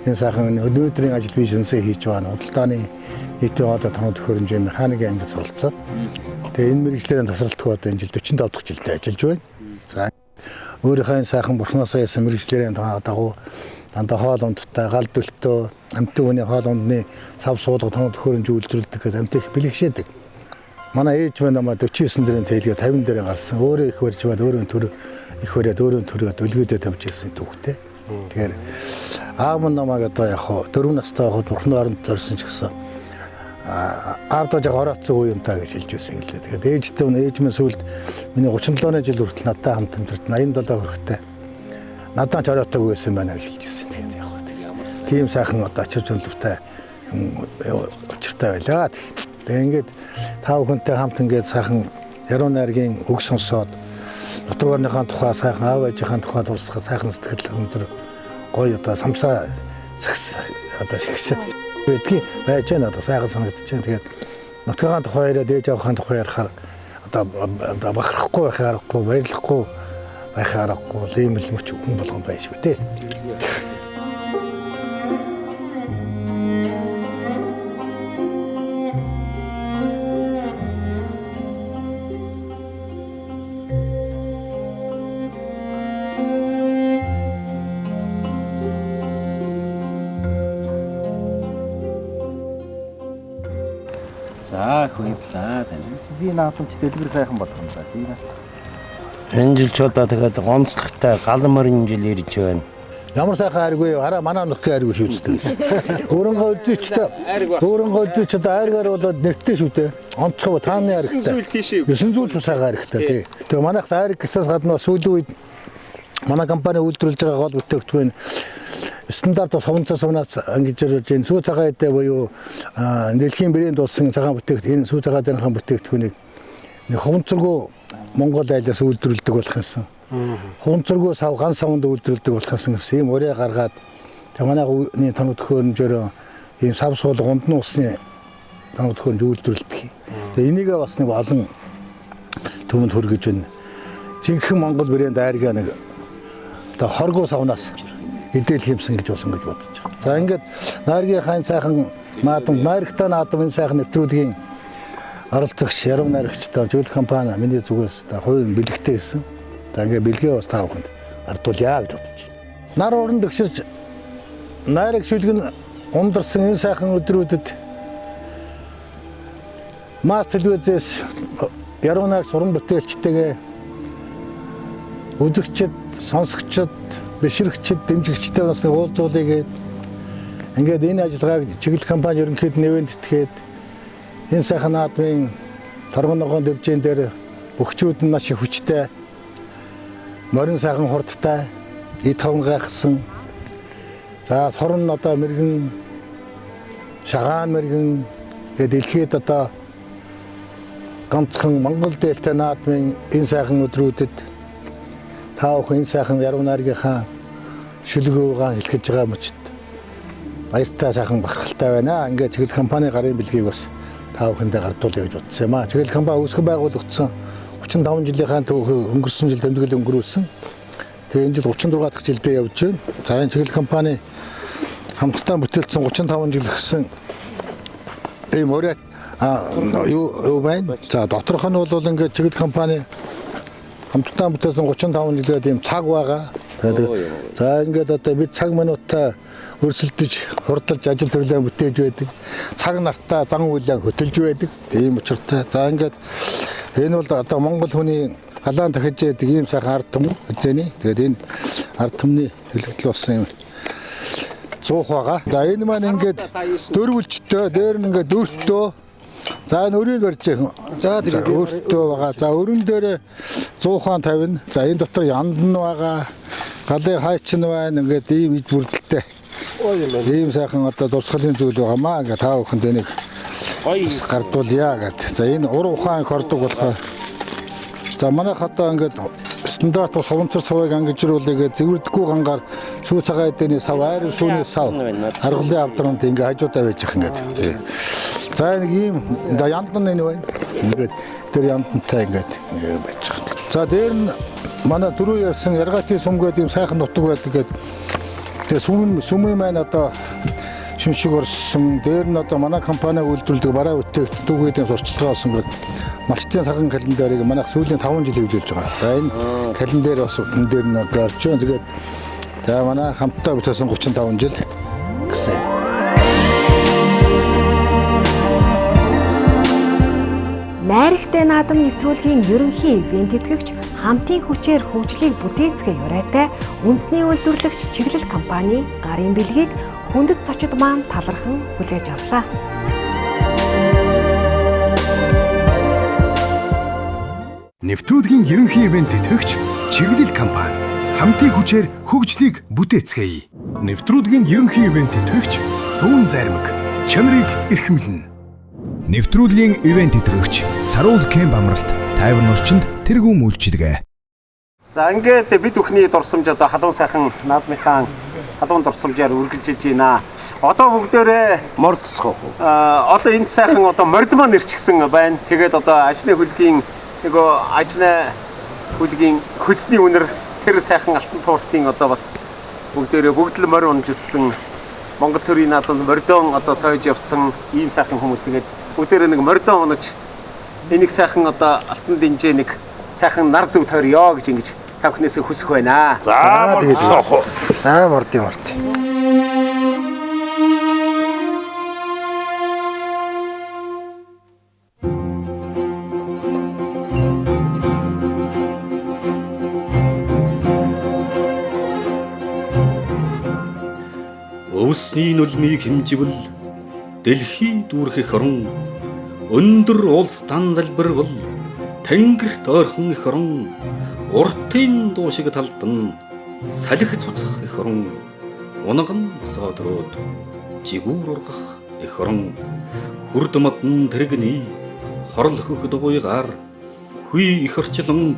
энэ сайхан өнөөдрийн ажил бизнесээ хийж байна. Худалдааны нийтийн одоо тоног төхөөрөмжийн механикийн ангид суралцаад. Тэгээ энэ мэргэжлэрийн тасралтгүй одоо энэ жил 45 дахь жилдээ ажиллаж байна. За өөрийнхөө энэ сайхан бурхнаасаа ясан мэргэжлэрийн дагуу дандаа хоол ундтай, гал дөлтөө, амтны хүний хоол ундны сав суулга тоног төхөөрөмж үйлдвэрлэдэг гэдэг амт их бэлгшээдэг. Манай ээж маань 49 дэрийн тэлгээ 50 дэрийн гарсан. Өөрөө их барьж баад өөрөө төр их бариад өөрөө төрөө дөлгөөдөө тавьж ирсэн түүхтэй. Тэгэхээр аав маань намайг одоо яг 4 настай байхад бурхны оронд зорьсон ч гэсэн аавдаа яг орооцсон үе юм та гэж хэлж байсан гэлээ. Тэгээд ээж маань сүүлд миний 37 жил хүртэл надтай хамт амьдарч 87 хүрэхтэй. Надад ч ороотойг байсан байна гэж хэлж байсан. Тэгээд яг тийм сайхан одоо ачир жонловтой учиртай байлаа. Тэгээ ингээд та бүхэнтэй хамт ингээд сайхан яруу найргийн үг сонсоод нутаг орныхаа тухай сайхан аав ээжийнхээ тухай дурсах сайхан сэтгэл өндөр гоё одоо самсаа одоо шигшээ байдгийн байж байна одоо сайхан санагдаж байна. Тэгээд нутгийн тухай яриад ээж авахын тухай ярихаар одоо бахархгүй байхаарахгүй баярлахгүй байхаар аргагүй ийм л мөч хүн болгон байж шүү дээ. За хөөрлөө тань. Би наадамч дэлгэр сайхан болох юм байна. Тийм ээ. Энэ жил ч удаа тэгээд гонцлогтой гал морин жил ирж байна. Ямар сайхан айргүй араа манай нөхгийн айргүй шүү дээ. Дөрөнгө өлзөч одоо айргаар болоод нэртэй шүү дээ. Онцгой тааны айргтай. 9 зүйл сайхан айргтай тий. Тэгээ манайх айрг гэсээс гадна сүүлийн үед манай компани үйлдвэрлэж байгаа гол бүтээгдэхүүн стандарт хувцас унаас ангиж ирж энэ сүү цагаан эдэ буюу дэлхийн брэнд болсон цагаан бүтээгдэхүүн энэ сүү цагаан дээрхэн бүтээгдэхүүнийг нэг хувцаргүй Монгол айлаас үйлдвэрлэдэг болох юмсан. Хувцаргүй сав ганц савнд үйлдвэрлэдэг болох юмсан гэсэн ийм өрөө гаргаад тэгээ манай тоног төхөөрөмжөөр ийм сав суул гундны усны тоног төхөөрөмж үйлдвэрлэдэг. Тэгээ энийгээ бас нэг олон түмэнд хүргэж байна. Жинхэнэ Монгол брэнд айргаа нэг одоо хоргоо савнаас эдэл хиймсэн гэж болсон гэж бодож байгаа. За ингээд найргийн хайн сайхан наадам найрагтай наадам энэ сайхан нэвтрүүлгийн оролцогч яруу найрагчтай чиглэл компани миний зүгээс та хувийн бэлэгтэй гэсэн. За ингээд бэлгээ бас та бүхэнд ардуулъя гэж бодож байна. Нар уран төгсөж найраг шүлгэн ундарсан энэ сайхан өдрүүдэд мас телевизээс яруу найрагч уран бүтээлчтэйгээ үзэгчд, сонсогчд, бишрэгчд, дэмжигчтэй бас нэг уулзуулъя гээд ингээд энэ ажиллагааг чиглэл компани ерөнхийд нэвэнтэтгээд энэ сайхан наадмын торгон ногоон дэвжэн дээр бөхчүүд нь маш их хүчтэй, морин сайхан хурдтай, эд таван гайхсан. За сорон одоо мэрэгэн, шагаан мэрэгэн гээд дэлхийд одоо ганцхан Монгол дээлтэй наадмын энэ сайхан өдрүүдэд та бүхэн сайхан яруу найргийнхаа шүлгөөгаа хэлхэж байгаа мөчд баяртай сайхан бахархалтай байна. Ингээд чиглэл компани гарын бэлгийг бас та бүхэндээ гардуулъя гэж бодсон юм аа. Чиглэл компани үүсгэн байгуулагдсан 35 жилийнхаа өнгөрсөн жил тэмдэглэл өнгөрүүлсэн. Тэгээ энэ жил 36 дахь жилдээ явж байна. За энэ чиглэл компани хамтдаа бүтээлсэн 35 жил гэсэн ийм өрөө юу байна. За доторх нь бол ингээд чиглэл компани хамтдаа бүтээсэн 35 жилгээд ийм цаг байгаа. За ингээд одоо бид цаг минутаа өрсөлдөж, хурдж ажил төрлөө бүтээж байдаг. Цаг нартаа зан үйлээ хөтөлж байдаг. Тийм учиртай. За ингээд энэ бол одоо Монгол хүний халаан дахиж яадаг ийм сайхан ард түмэн үзээний. Тэгээд энэ ард түмний хэлбэл болсон юм зуух байгаа. За энэ маань ингээд дөрвөлжтэй, дээр нь ингээд дөрвөлтөө. За энэ өрийг барьж яах. За тэр өөртөө байгаа. За өрөн дээр 100 50. За энэ дотор яндан байгаа. Галын хайч нь байна. Ингээд ийм иж бүрдэлтэй. Ийм сайхан одоо дурсгалын зүйл байгаамаа. Ингээд та бүхэнд энийг гардуулъя гэдэг. За энэ ур ухаан их ордог болохоор за манайх одоо ингээд стандарт ус хувцар савыг ангижруулъя гэж зэвэрдэггүй гангаар сүү цагаан эдэний сав, айр сүүний сав, аргалын авдранд ингээд хажуудаа байж ах ингээд. За нэг ийм яндан энэ байна. Ингээд тэр яндантай ингээд байж байгаа. За дээр нь манай дөрөв ярьсан яргатын сүм гэдэг ийм сайхан нутаг байдаг гэдэг. Тэгээ сүмийн маань одоо шиншиг орсон. Дээр нь одоо манай компани үйлдвэрлэдэг бараа бүтээгдэхүүн түүхийдээ сурчлагаа болсон гэдэг малчтын цагаан календарыг манайх сүүлийн 5 жил хэвлүүлж байгаа. За энэ календар бас энэ дээр нэг орж байна. Тэгээд за манай хамтдаа бүтээсэн 35 жил гэсэн. Найрагтай наадам нэвтрүүлгийн ерөнхий ивент тэтгэгч хамтын хүчээр хөгжлийг бүтээцгээ юрайтай үндэсний үйлдвэрлэгч чиглэл компани гарын бэлгийг хүндэт зочид маань талархан хүлээж авлаа. Нэвтрүүлгийн ерөнхий ивент тэтгэгч чиглэл компани хамтын хүчээр хөгжлийг бүтээцгээе. Нэвтрүүлгийн ерөнхий ивент тэтгэгч Сүүн Зармаг чанарыг эрхэмлэнэ. Нэвтрүүлгийн ивент тэтгэгч Саруул Кемп амралт тайван орчинд тэргүүн үйлчилгээ. За ингээд бид бүхний дурсамж одоо халуун сайхан наадмынхаа халуун дурсамжаар үргэлжилж байна. Одоо бүгдээрээ Мордцох. Одоо энэ сайхан одоо мордмаа нэрчгсэн байна. Тэгээд одоо ажны хөлгийн нөгөө ажны хөлгийн хөлсний үнэр тэр сайхан алтан тууртын одоо бас бүгд л морь унжсэн Монгол төрийн наадамд мордон одоо сойж явсан ийм сайхан хүмүүс тэгээд бүгдээрээ нэг мордон унаж энийг сайхан одоо алтан динжээ нэг сайхан нар зүг тойрё гэж ингэж та бүхнээсээ хүсэх байна. За тэгээд Мордын. Өвсний нулимыг хэмживэл дэлхий дүүрэх орон өндөр улс тан залбирвал тэнгэрт ойрхон их орон уртын дуу шиг талдан салхи цуцах их орон унган соодроод жигүүр ургах их орон хүрд модон тэрэгний хорл хөхд гуйгаар хүй их орчлон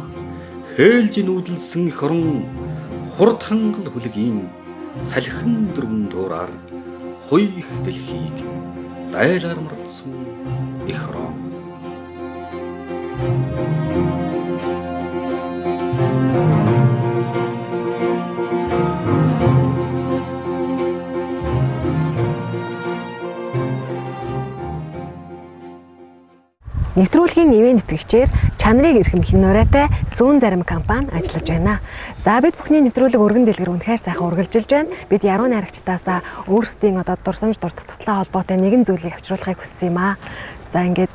хээлж нүүдэлсэн их орон хурд хангал хүлгийн салхин дөрвөн дуураар хуй их дэлхийг дайлаар мордсон их орон. Нэвтрүүлгийн ивент тэтгэгчээр чанарыг эрхэмлэн нурайтай Сүүн зарим компани ажиллаж байна. За бид бүхний нэвтрүүлэг өргөн дэлгэр үнэхээр сайхан ургалжилж байна. Бид яруу найрагчдаас өөрсдийн одоо дурсамж дуртагтлаа холбоотой нэгэн зүйлийг авчруулахыг хүссэн юм аа. За ингээд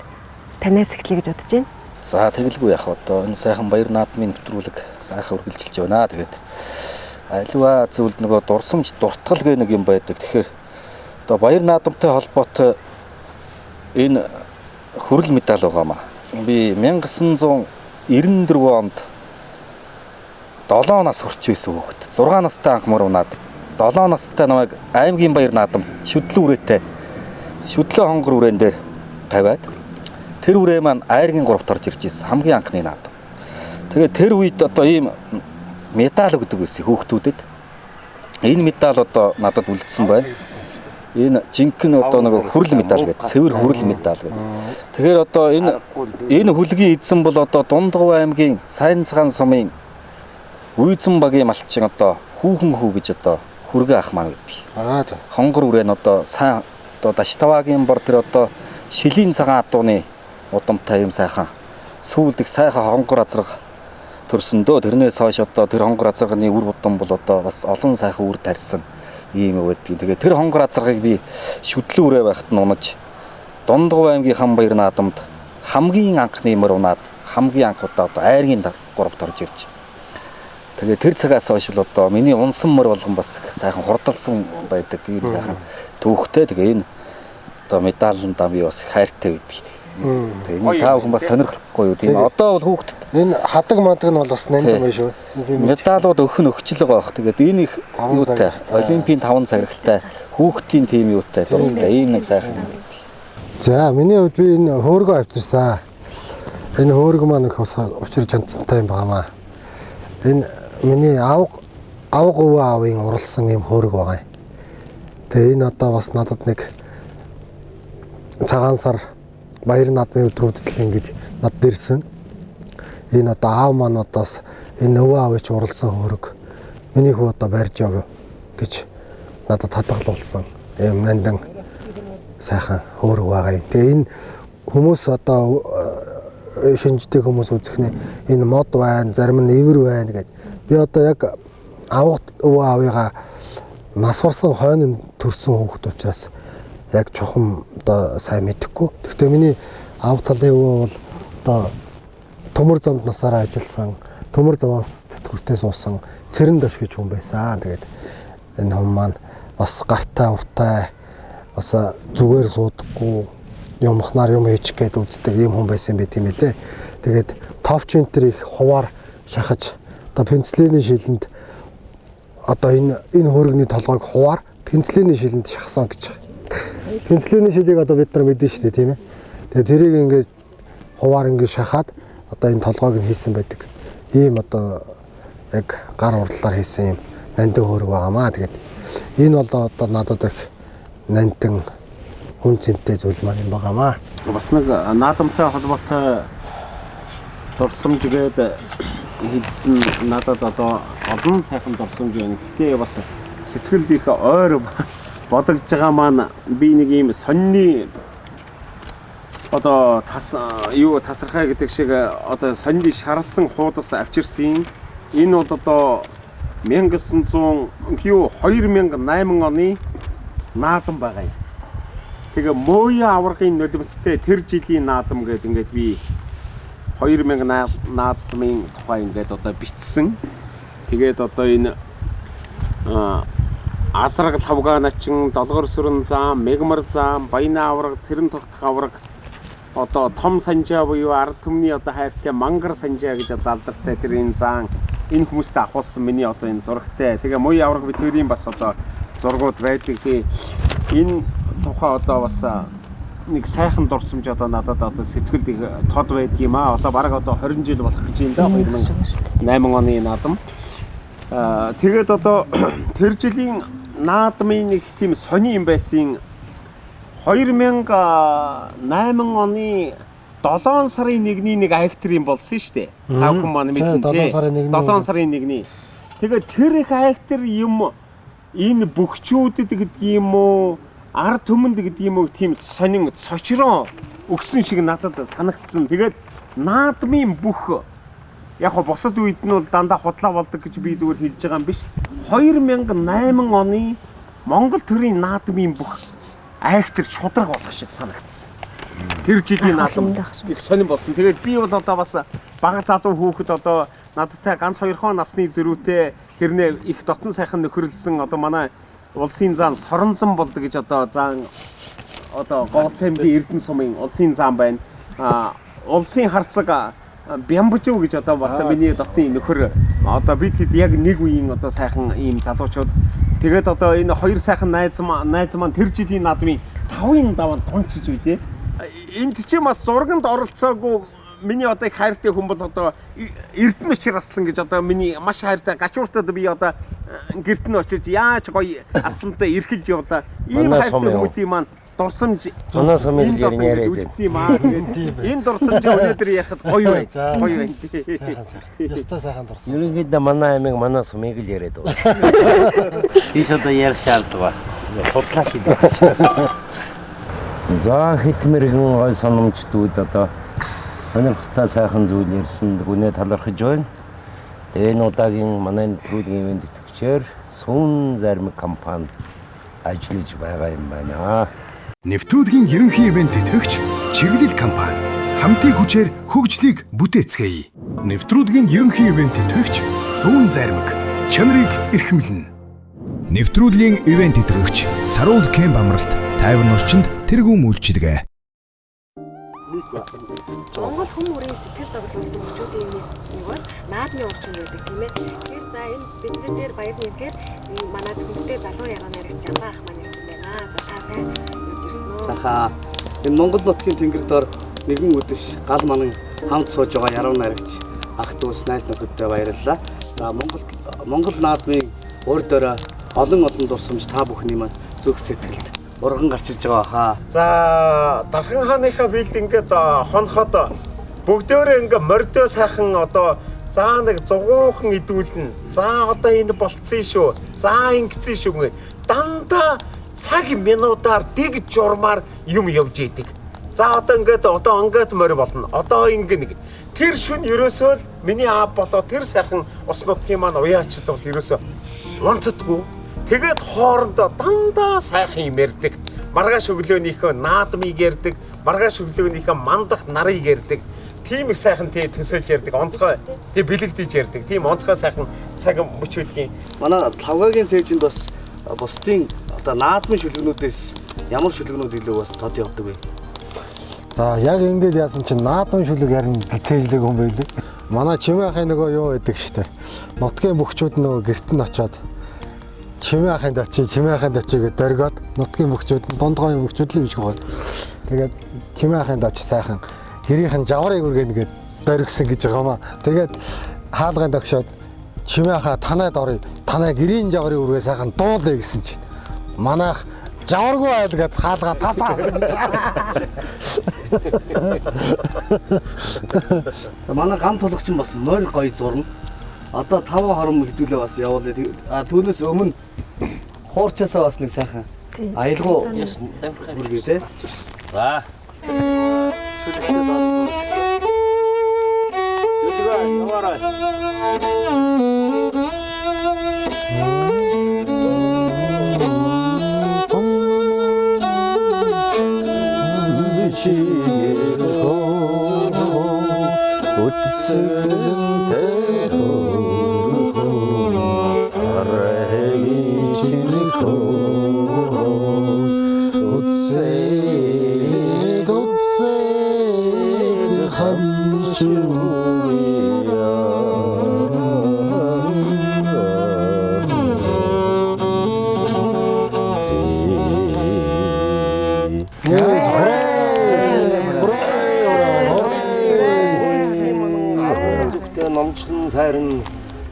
танаас эхлэе гэж бодож байна. За тэгэлгүй яах вэ? Одоо энэ сайхан баяр наадмын нэвтрүүлэг сайхан үргэлжилж байна. Тэгээд аливаа зүйлд нөгөө дурсамж дуртгал гэх нэг юм байдаг. Тэгэхээр одоо баяр наадамтай холбоотой энэ хүрэл медаль байгаамаа. Би 1994 онд 7 нас хүрч байсан хүүхэд. 6 настай анх мөр унаад 7 настай намайг аймгийн баяр наадамд шүдлэн үрээтэй шүдлэн хонгор үрээн дээр тавиад тэр үрээ маань айргийн 3-т орж ирж ирсэн хамгийн анхны наадам. Тэгээд тэр үед одоо ийм медаль өгдөг байсан хүүхдүүдэд. Энэ медаль одоо надад үлдсэн байна. Энэ жинхэнэ одоо нэг хүрэл медаль гэдэг, цэвэр хүрэл медаль гэдэг. Тэгэхээр одоо энэ хүлгийн эзэн бол одоо Дундгов аймгийн Сайн цагаан сумын Үйзэн багийн малчин одоо хүүхэн хүү гэж одоо хүргээ ах маань гэдэг. Хонгор үрээ нь одоо сайн одоо Даштавагийн бор тэр одоо шилийн цагаан адууны удамтай юм сайхан сүүлдэх сайхан хонгор азраг төрсөндөө тэрнээс хойш одоо тэр хонгор азрагны үр удам бол одоо бас олон сайхан үр тарьсан ийм байдгийг. Тэгээд тэр хонгор азрагыг би шүдлэн үрээ байхад нь унаж Дундгов аймгийн хан баяр наадамд хамгийн анхны мөр унаад хамгийн анх удаа одоо айргийн 3-т орж ирж. Тэгээд тэр цагаас хойш л одоо миний унсан мөр болгон бас сайхан хурдалсан байдаг. Тийм сайхан түүхтэй. Тэгээ энэ одоо медалиндаа би бас хайртай байдаг. Тэгээ энэ таа хүн бас сонирхолтой юу тийм. Одоо бол хүүхдэд Энэ хадаг мадаг нь бол бас нандин байна шүү. Медалууд өгч л байгаа бох. Тэгээд энэ их юутай Олимпийн 5 цаграгтай хүүхдийн тим юутай зурагтай ийм нэг сайхан юм байдаг. За миний хувьд би энэ хөөргөө авчирсан. Энэ хөөргөө маань их учир чанцтай юм байна. Энэ миний авга аавын уралсан юм хөөргөө байгаа юм. Тэгээ энэ одоо бас надад нэг цагаан сар баяр наадмын өдрүүдэд л ингэж над дэрсэн. Энэ одоо аав маань одоо энэ өвөө аавч уралсан хөөрг миний хүү одоо барьж яваа гэж надад хадгалуулсан. Ийм нандин сайхан хөөрг байгаа юм. Тэгээ энэ хүмүүс одоо шинжтэй хүмүүс үзэхний энэ мод байна, зарим нь эвэр байна гэдэг. Би одоо яг өвөө аавыгаа нас барсан хойно төрсэн хүүхэд учраас яг чухам одоо сайн мэдэхгүй. Гэхдээ миний аав талын өвөө бол одоо төмөр замд насаараа ажилласан, төмөр заваас тэтгэвртээ суусан цэрэн дош гэж хүн байсан. Тэгээд энэ хүн маань бас гартай уртай бас зүгээр суудахгүй юмхнаар юм хийчих гээд үздэг ийм хүн байсан би тийм ээ. Тэгээд товч энтер их хуваар шахаж одоо пенцлиний шилэнд одоо энэ хөргөний толгойг хуваар пенцлиний шилэнд шахсан гэж. Пенцлиний шилийг одоо бид нар мэдэн шүү дээ тийм ээ. Тэгээд тэрийг ингээд хуваар ингээд шахаад одоо энэ толгойг нь хийсэн байдаг. Ийм одоо яг гар урлалаар хийсэн юм нандин хөрөг байгаамаа. Тэгээд энэ бол одоо надад их нандин хүн цэнтэй зүйл маань юм байгаамаа. Бас нэг наадамтай холбоотой дурсамж гээд хэлсэн надад одоо олон сайхан дурсамж байна. Гэхдээ бас сэтгэлд их ойр бодогдож байгаа маань би нэг ийм сонины одоо тасархай гэдэг шиг одоо сонины шаралсан хуудас авчирсан. Энэ бол одоо 2008 оны наадам байгаа юм. Тэгээ Мөөе аваргын нулимстэй тэр жилийн наадам гэдэг ингээд би 2000 наадмын тухай ингээд одоо бичсэн. Тэгээд одоо энэ Асраг Лавганачин, Долгор сүрэн зам, Мегмар зам, Баяна авраг, Цэрэн тогтох авраг, одоо Том санжаа буюу ард түмний одоо хайртай Мангар санжаа гэж одоо алдартай тэр энэ зам энэ хүмүүстэй авахулсан миний одоо энэ зурагтай. Тэгээ Мөөе авраг би тэрийн бас одоо зургууд байдаг. Тэгээ энэ тухай одоо бас нэг сайхан дурсамж одоо надад одоо сэтгэлд их тод байдаг юм аа. Одоо бараг одоо 20 жил болох гэж юм да 2008 оны наадам. Тэгээд одоо тэр жилийн наадмын нэг тийм сони юм байсан. 2008 оны 7 сарын 1-ний нэг аягтар юм болсон шүү дээ. Та бүхэн маань мэднэ тий. 7 сарын 1-ний. Тэгээд тэр их аягтар юм энэ бөхчүүдэд гэдэг юм уу, ард түмэнд гэдэг юм уу тийм сонин цочроо өгсөн шиг надад санагдсан. Тэгээд наадмын бүх яг го босод үед нь бол дандаа худлаа болдог гэж би зүгээр хэлж байгаа юм биш. 2008 оны Монгол төрийн наадмын бүх аягтар шудраг болох шиг санагдсан. Тэр жилийн наадам их сонирн болсон. Тэгээд би бол одоо бас бага залуу хүүхэд одоо надтай ганц 2 насны зөрүүтэй хэрнээ их дотн сайхан нөхөрлсөн одоо манай улсын зам Соронзон болдог гэж одоо заан одоо Голцамгийн Эрдэнэ сумын улсын зам байна. Улсын харцаг Бямбажуу гэж одоо бас миний дотны нөхөр одоо бид хэд яг нэг үеийн одоо сайхан ийм залуучууд тэгээд одоо энэ хоёр сайхан найз маань тэр жилийн наадмын 5-ын даваанд тунчиж үү те. Энд чи бас зурганд оролцоогүй миний одоо их хайртай хүн бол одоо Эрдэнэ Учраслан гэж одоо миний маш хайртай гачууртад би одоо гэрт нь очиж яаж гоё аслантай эрхэлж явлаа. Ийм хайртай хүмүүсийн маань дурсамж манай сумын яриад байна. Энэ дурсамж өнөөдөр яхад гоё бай. Гоё бай. Ястаа сайхан дурсан. Ерөнхийдөө манай аймаг манай сумыг л яриад байна. Биш одоо ярих шаардлага. Судлаач гэдэг. За хитмэргэн гой сономжтууд одоо сонирхолтой сайхан зүйл ярьсан гүнээ талархаж байна. Энэ удаагийн манай нэвтрүүлгийн ивент итгэгчээр Сүүн зармаг компани ажиллаж байгаа юм байна. Нэвтрүүлгийн ерөнхий ивент итгэгч Чиглэл компани хамтын хүчээр хөгжлийг бүтээцгээе. Нэвтрүүлгийн ерөнхий ивент итгэгч Сүүн зармаг чанарыг эрхэмлэнэ. Нэвтрүүлгийн ивент итгэгч Саруул Кемп амралт тайван орчинд тэргүүн үйлчилгээ. Монгол хүмүүрийн сэтгэл доглуулсан хүчүүдийн нэг бол наадмын орчин байдаг тийм ээ. Тэгэхээр за энэ бид нар дээр баяр нэггээд манай хүнтэй залуу яруу найрагч Жамбаа ах маань ирсэн байна. За та сайн явж ирсэн үү? Сахаа. Энэ Монгол нутгийн тэнгэр дор нэгэн үдэш гал манан хамт сууж байгаа яруу найрагч ах дүүс найз нөхөдтэй баярлалаа. За Монгол наадмын урд өрөө олон дурсамж та бүхний маань зүг сэтгэлд урган гарч иж байгаа хаа. За Дархан хааныхаа билд ингээд хоноход бүгдөө ингээ мордөө сайхан одоо за нэг зугуухан идүүлнэ. За одоо энэ болцсон шүү. За ингэсэн шүү гэ. Дандаа цаг минутаар дэг журмаар юм явж идэг. За одоо ингээд морь болно. Одоо ингэ нэг тэр шүн ерөөсөө л миний аав болоо тэр сайхан ус нутгийн маань уяачд бол ерөөсөө унцдаггүй. Тэгээд хоорондоо дандаа сайхан юм ярьдаг. Маргааш өглөөнийхөө наадмыг ярьдаг. Маргааш өглөөнийхөө мандах нарыг ярьдаг. Тийм их сайхан төсөөлж ярьдаг. Онцгой тийм бэлэгдэж ярьдаг. Тийм онцгой сайхан цаг мөчүүдгийн. Манай Лавгагийн цээжинд бас бусдын одоо наадмын шүлгнүүдээс ямар шүлгнүүд илүү бас тод явдаг вэ? За яг ингэж яасан чинь наадмын шүлэг ярин бүтээлдэг юм байлээ. Манай чимээ ахын нөгөө юу байдаг штэ. Нутгийн бөхчүүд нөгөө гэрт нь очиод чимээ ахын дачи гэдэг дөргөөд нутгийн бөхчүүд дундгойн бөхчүүд л биш гоё. Тэгээд чимээ ахын дачи сайхан гэрийнхэн жаврыг үргэнэ гэд дөргсөн гэж байгаамаа. Тэгээд хаалгын дагшаад чимээ ахаа танайд орё. Танай гэрийн жаврыг үргээ сайхан дуулъя гэсэн чинь манайх жаваргүй айл гэд хаалгаа тасаасан гэж. Манай гам тулагч бас морь гоё зурна. Одоо 5 хором хэдүүлээ бас явуулъя. Түүнээс өмнө хуурчаасаа бас нэг сайхан аялгау хүргэе те. За. Номчлон сайран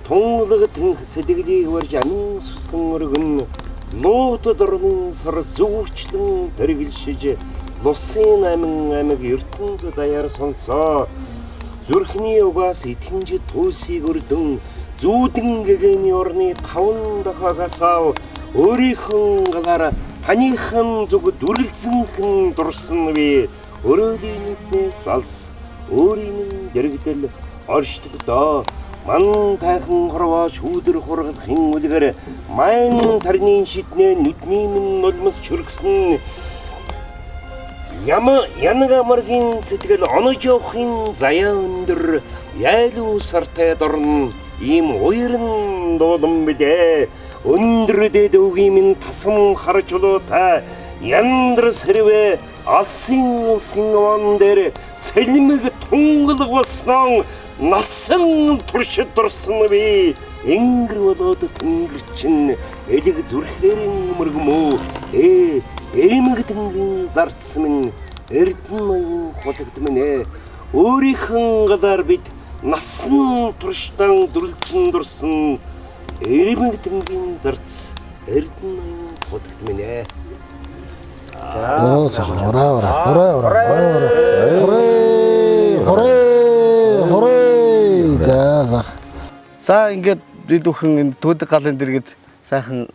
тунлагт сэтгэлийг барьж амин сүсгэн өргөн нууд дорны сар зүгчлэн тэргэлшиж лусын аймаг ертөнц даяар сонсоо зүрхний угаас итгэмж туйлсыг өрдөн зүүдэн гэгэний орны таван дахагасаа өөрийнхөө галаар таныхан зүг дүрлзэнхэн дурсан би өрөөлийн нүднээс алс өөрийн дэрэгдэл оршдогдоо ман тайхан хорвоо шүүдэр хургалахын үлгэр майн тарны шиднэ нүдний минь нулмас чөргсөн янага маргийн сэтгэл онож явахын заяа өндөр яйлуу сартай дорн ийм уярн дуулан бидээ өндөр дэдүүгийн минь тасам харж улуутай яндар сэрвэ асын он дээр сэлмэг тунгалаг болсон насан туршид дурсан би энгэр болоод тэнгэрчин элэг зүрхлэрийн мөргмөө эрэмэг тэнгэрийн зарцсан минь эрдэн ноён хотогдмэнэ өөрийнхөө галаар бид насан туршдан дүрлцэн дурсан эрэмэг тэнгэрийн зарц эрдэн ноён хотогдмэнэ. За ингээд бид бүхэн энэ төөдөг галын дэргэд сайхан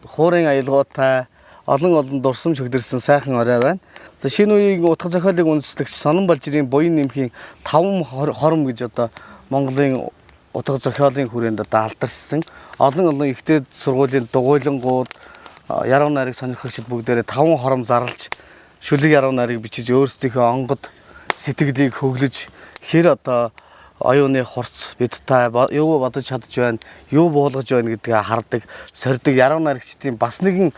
хуурын аялгаутай олон дурсамж хөдөрсөн сайхан орой байна. За шинэ үеийн утга зохиолыг үндэслэгч Сононбалжирийн буян нэмхийн 5 хором гэж одоо Монголын утга зохиолын хүрээнд одоо алдаршсан. Олон ихтэй сургуулийн дугуйлангууд яруу найрыг сонирхогчид бүгдээрээ 5 хором зарлж шүлэг яруу найрыг бичиж өөрсдийнхөө онгод сэтгэлийг хөглөж хэр одоо оюуны хурц бидтай юу бодож чадж байна, юу буулгаж байна гэдгээ хардаг, сордог яруу найрагчдын бас нэгэн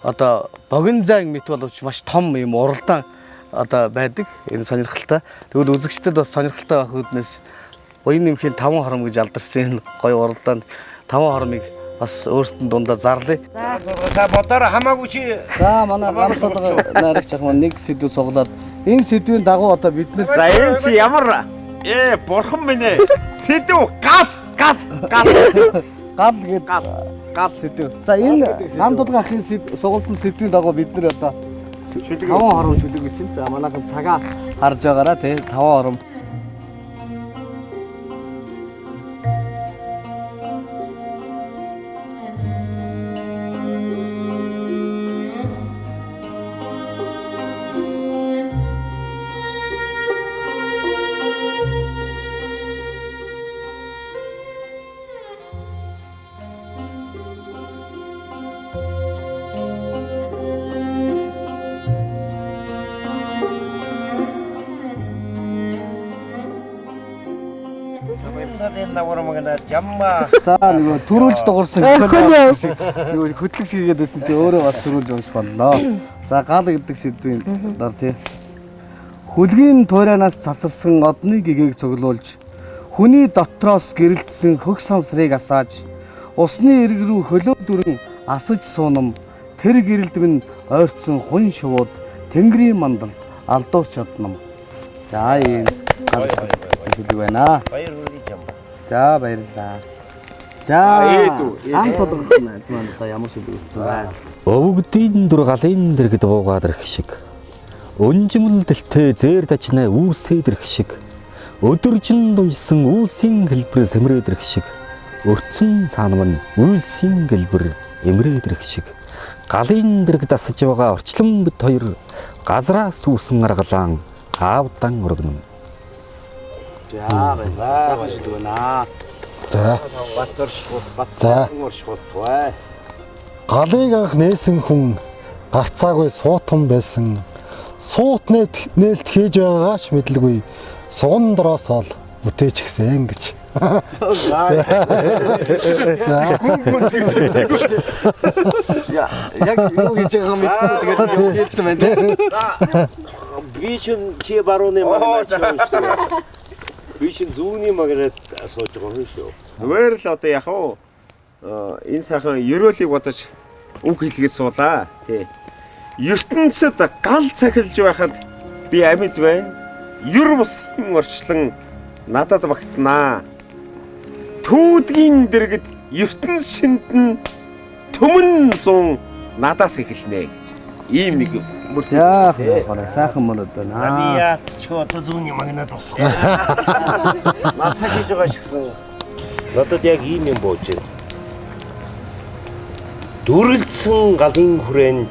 одоо богино зайн мэт боловч маш том юм уралдаан одоо байдаг. Энэ сонирхолтой. Тэгвэл үзэгчдэд бас сонирхолтой байх үүднээс буян нэмхийн 5 хором гэж алдарсан энэ гоё уралдаанд 5 хоромыг бас өөрсдөн дундаа зарлая. За бодоор хамаагүй чи. За манай ганц толгой найрагч ах маань нэг сэдв цуглаад энэ сэдвийн дагуу одоо бид нэр За энэ чи ямар бурхан минь ээ. Сэдв гал гээд гал сэдв. За энэ ганц толгой ахын сугалсан сэдвийн дагуу бид нэр одоо 5 хором шүлэг гэж байна. За манайхан цагаа харж байгаараа тий 5 хором. За нөгөө төрүүлж дуурсан нөгөө хөтлөг шигээд байсан чи өөрөө бас төрүүлж унших боллоо. За гал гэдэг сэдвийн дор тий. Хүлгийн туйранаас цасарсан одны гэгээг цуглуулж хүний дотроос гэрэлтсэн хөх сансрыг асааж усны эрг рүү хөлөө дүрэн асаж суунам тэр гэрэлд минь ойрцсон хүн шувууд тэнгэрийн мандал алдуур чаднам. За ийм гал хэлдэг байна. Баяр хүргэж юм. За баярлалаа. За анх толгой маань одоо ямар шиг үлдсэн байна. Өвгдийн дүр галын дэргэд буугаад ирэх шиг. Өнжмөл дэлтэй зээр дажнаа үүсээд ирэх шиг. Өдөржин дунжсан үүсийн хэлбэр сэмрээд ирэх шиг. өрцөн цаанам нь үйлсийн гэлбэр эмрээд ирэх шиг галын дэрэг дасаж байгаа орчлон бит хоёр газраас түүсэн аргалаан аавдан өргөнө. За баярлалаа шилгэнэ. За. За. Бат. Галыг анх нээсэн хүн гарцаагүй суутхан байсан. Суут нээлт хийж байгаагаач мэдлгүй. Суган дороос ол бүтээч гисэн гэж. Яг юу гэж байгаа мэдгүй тэгээд хэлсэн байна. Би чинь чи барууны магнаач шүү. Би чинь зүүнний магнаад сууж байгаа хүн шүү. Зүгээр л одоо яг уу энэ сайхан ерөөлийг бодож үг хэлгээд суулаа. Тий. ертөнцид гал цахилж байхад би амьд байна. Ер бус хин орчлон надад багтнаа. Түүдгийн дэргэд ертөнц шиндэн төмөн зун надаас эхэлнэ гэж. Ийм нэг бүр сайхан мөрөд байна. Ами яат ч одоо зүүнний магнад босгоо. Насаа хийж байгаа шигсэн. Надад яг ийм юм бууж байна. Дүрлсэн галын хүрээнд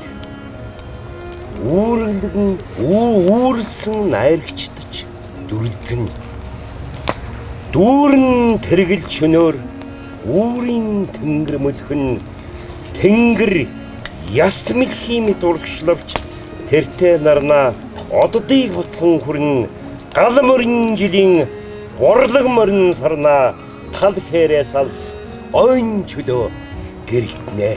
үүрлсэн найрагчдаж дүрлзэн дүүрэн тэргэлж шөнөөр үүрийн тэнгэр мөлхөн тэнгэр яст мэлхийн мэт урагшлавч тэртээ нарна оддыг бутлан хүрэн гал мөрөн жилийн урлаг мөрөн сарна тал хэрээс алс ойн чөлөө гэрэлтнэ.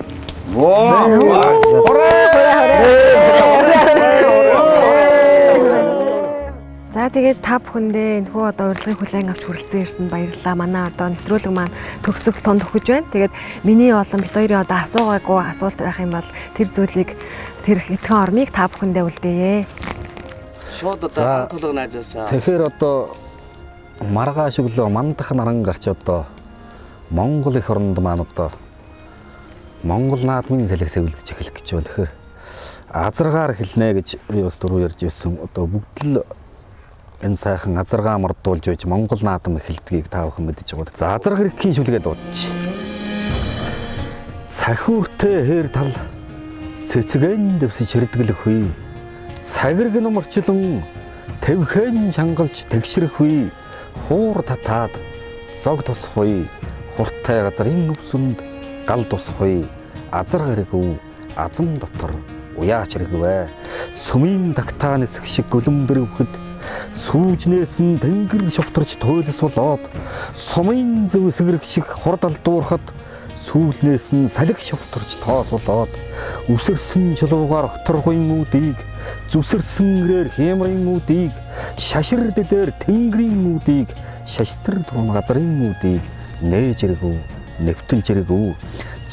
За тэгээд та бүхэндээ энэхүү одоо урилгын хүлээн авч хүрэлцэн ирсэнд баярлалаа. Манай одоо нэвтрүүлэг маань төгсөх тунд өгч байна. Тэгээд миний болон бит хоёрын одоо асуугаагүй асуулт байх юм бол тэр зүйлийг тэр итгэн ормыг та бүхэндээ үлдээе. Шууд одоо тулга найзаасаа. Тэгэхээр одоо маргааш өглөө мандах наран гарч одоо Монгол их оронд маань одоо Монгол наадмын салхисыг үлдэж эхлэх гэж байна. Тэгэхээр азаргаар хэлнэ гэж би бас дөрөв ярьж байсан. Одоо бүгд л энэ сайхан азаргаа мордуулж байж Монгол наадам эхэлдгийг та бүхэн мэдэж байгаа. За азар хэргийн шүлгээ дуудчих. Цахиуртэй хээр тал цэцгэн дэвсэж хэрдэглэх үе. Цагирг номорчлон тэвхэн чангалж тэгшрэх үе. Хуур татаад зог тусах үе. Хуртай газрын өвсөнд гал тусах үе. Азар хэрэг азан дотор уяач хэрэгвэ. Сүмийн тагтаа нисэх шиг гөлөмдөрөвхөд сүүжнээс нь тэнгэр шовторч туйлс болоод сумын зөв эсгэрэг шиг хурдал дуурахад сүүлнээс нь салхи шовторч тоос болоод үсэрсэн чулуугаар окторгын үүдийг зүсэрсэн гэрээр хямрын үүдийг шашир дэлээр тэнгэрийн үүдийг шаштрын турн газрын үүдийг нээж иргүү нэвтэлж иргүү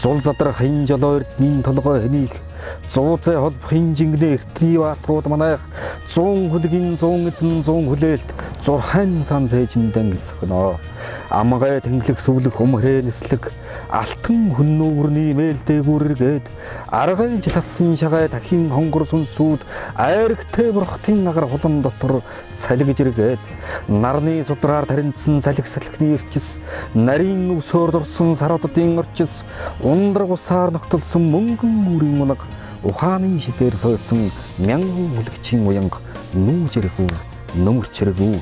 зул задрах хин жолоо эрдний толгой хэнийх 100 холбохын жингнэ эртний баатрууд манайх 100 хүлгийн 100 эзэн 100 хүлээлт 6 сан зээжиндэн гэцгэнэ. Амгай тэнглэх сүлэг өмхрээ нислэг алтан хүн нүрний мэлдээгүүргээд аргайлж татсан шагай дахин хонгор сүнсүүд айргтэй бурхтын агар хулан дотор салгиж иргээд нарны судраар таринцсан салхи салхины ирчис нарийн өсөөр дурсан саруудын орчис ундраг усаар ногтолсон мөнгөн үрийн унаг ухааны шидээр сойсон мянган хүлэгчийн уянга нүүж ирэхүү нөмөрчрэгүү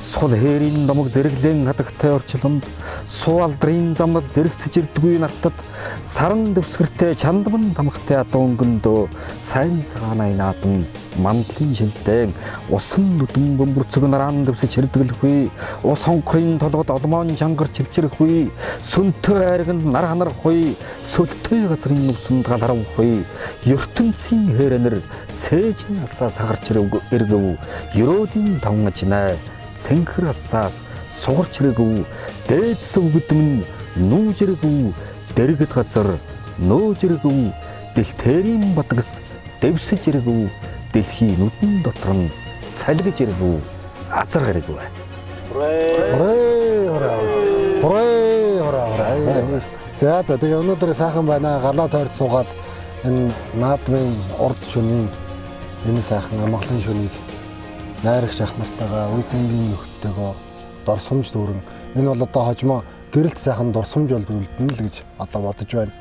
сул хээрийн номог зэрэглэн хадагтай орчлонд суу алдрын замнал зэрэгсэж ирдгүй нартад саран дэвсгэртэй чандман тамхтай адуу өнгөндөө сайн цагаанай наадам мандлын шилдээн усан нүдэн бөмбөрцөг наран дэвсэж хэрдэглэхгүй ус хонхрын толгод олмон чангар чивчрэхгүй сүнтэй айрганд нар ханарахгүй сөлтэй газрын нүсэнд галарахгүй ертөнцийн хэрэнэр цээжний алсаа сагарч иргэв ерөөдийн тавгажнаа цэнхэр алсаас сугарч иргэв дээдс өгдөмн нүүж иргэв дэргэд газар нөөж иргэв дэлтэрийн батгас дэвсэж иргэв дэлхийн нүдэн дотор нь салгиж иргэв азар иргэв. За тэгээ өнөөдөр сайхан байна. Галаа тойрч суугаад энэ наадмын урд шөнийн энэ сайхан амгалан шөнийг найрагч ах нартайгаа үе тэнгийн нөхдөйгөө дорсомж дүүрэн энэ бол одоо хожимо гэрэлт сайхан дурсамж бол үлдэнэ л гэж одоо бодож байна.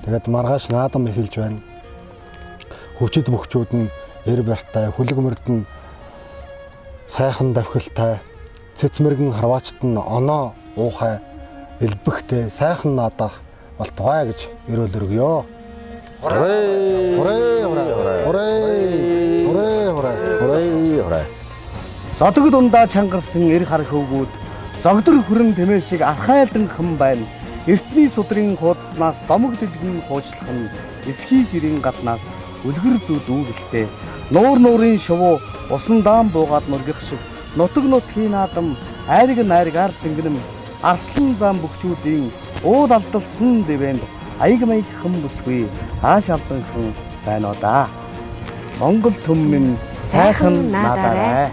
Тэгээд маргааш наадам эхэлж байна. Хүчит бөхчүүд нь эр барьтай, хүлэг мөрд нь сайхан давхилтай, цэцмэргэн харваачт нь оноо уухай, элбэгтэй сайхан наадах болтугай гэж өрөөл өргөё. Содог дундаа чангарсан эр хар хөвгүүд зогдор хүрэн тэмээ шиг архайлдан хэн байна. Эртний судрын хуудаснаас домог дэлгэн хуучлах нь эсхий гэрийн гаднаас үлгэр зүү дүүрэлтэй. Нуур нуурын шувуу усан даан буугаад нургих шиг нутаг нутгийн наадам айраг найргаар зингэнэм арслан зам бөхчүүдийн уул алдалсан дэвэнд аяг маяг хэн бүсгүй ааш алданхан байна уу да. Монгол төм минь сайхан наадаарай.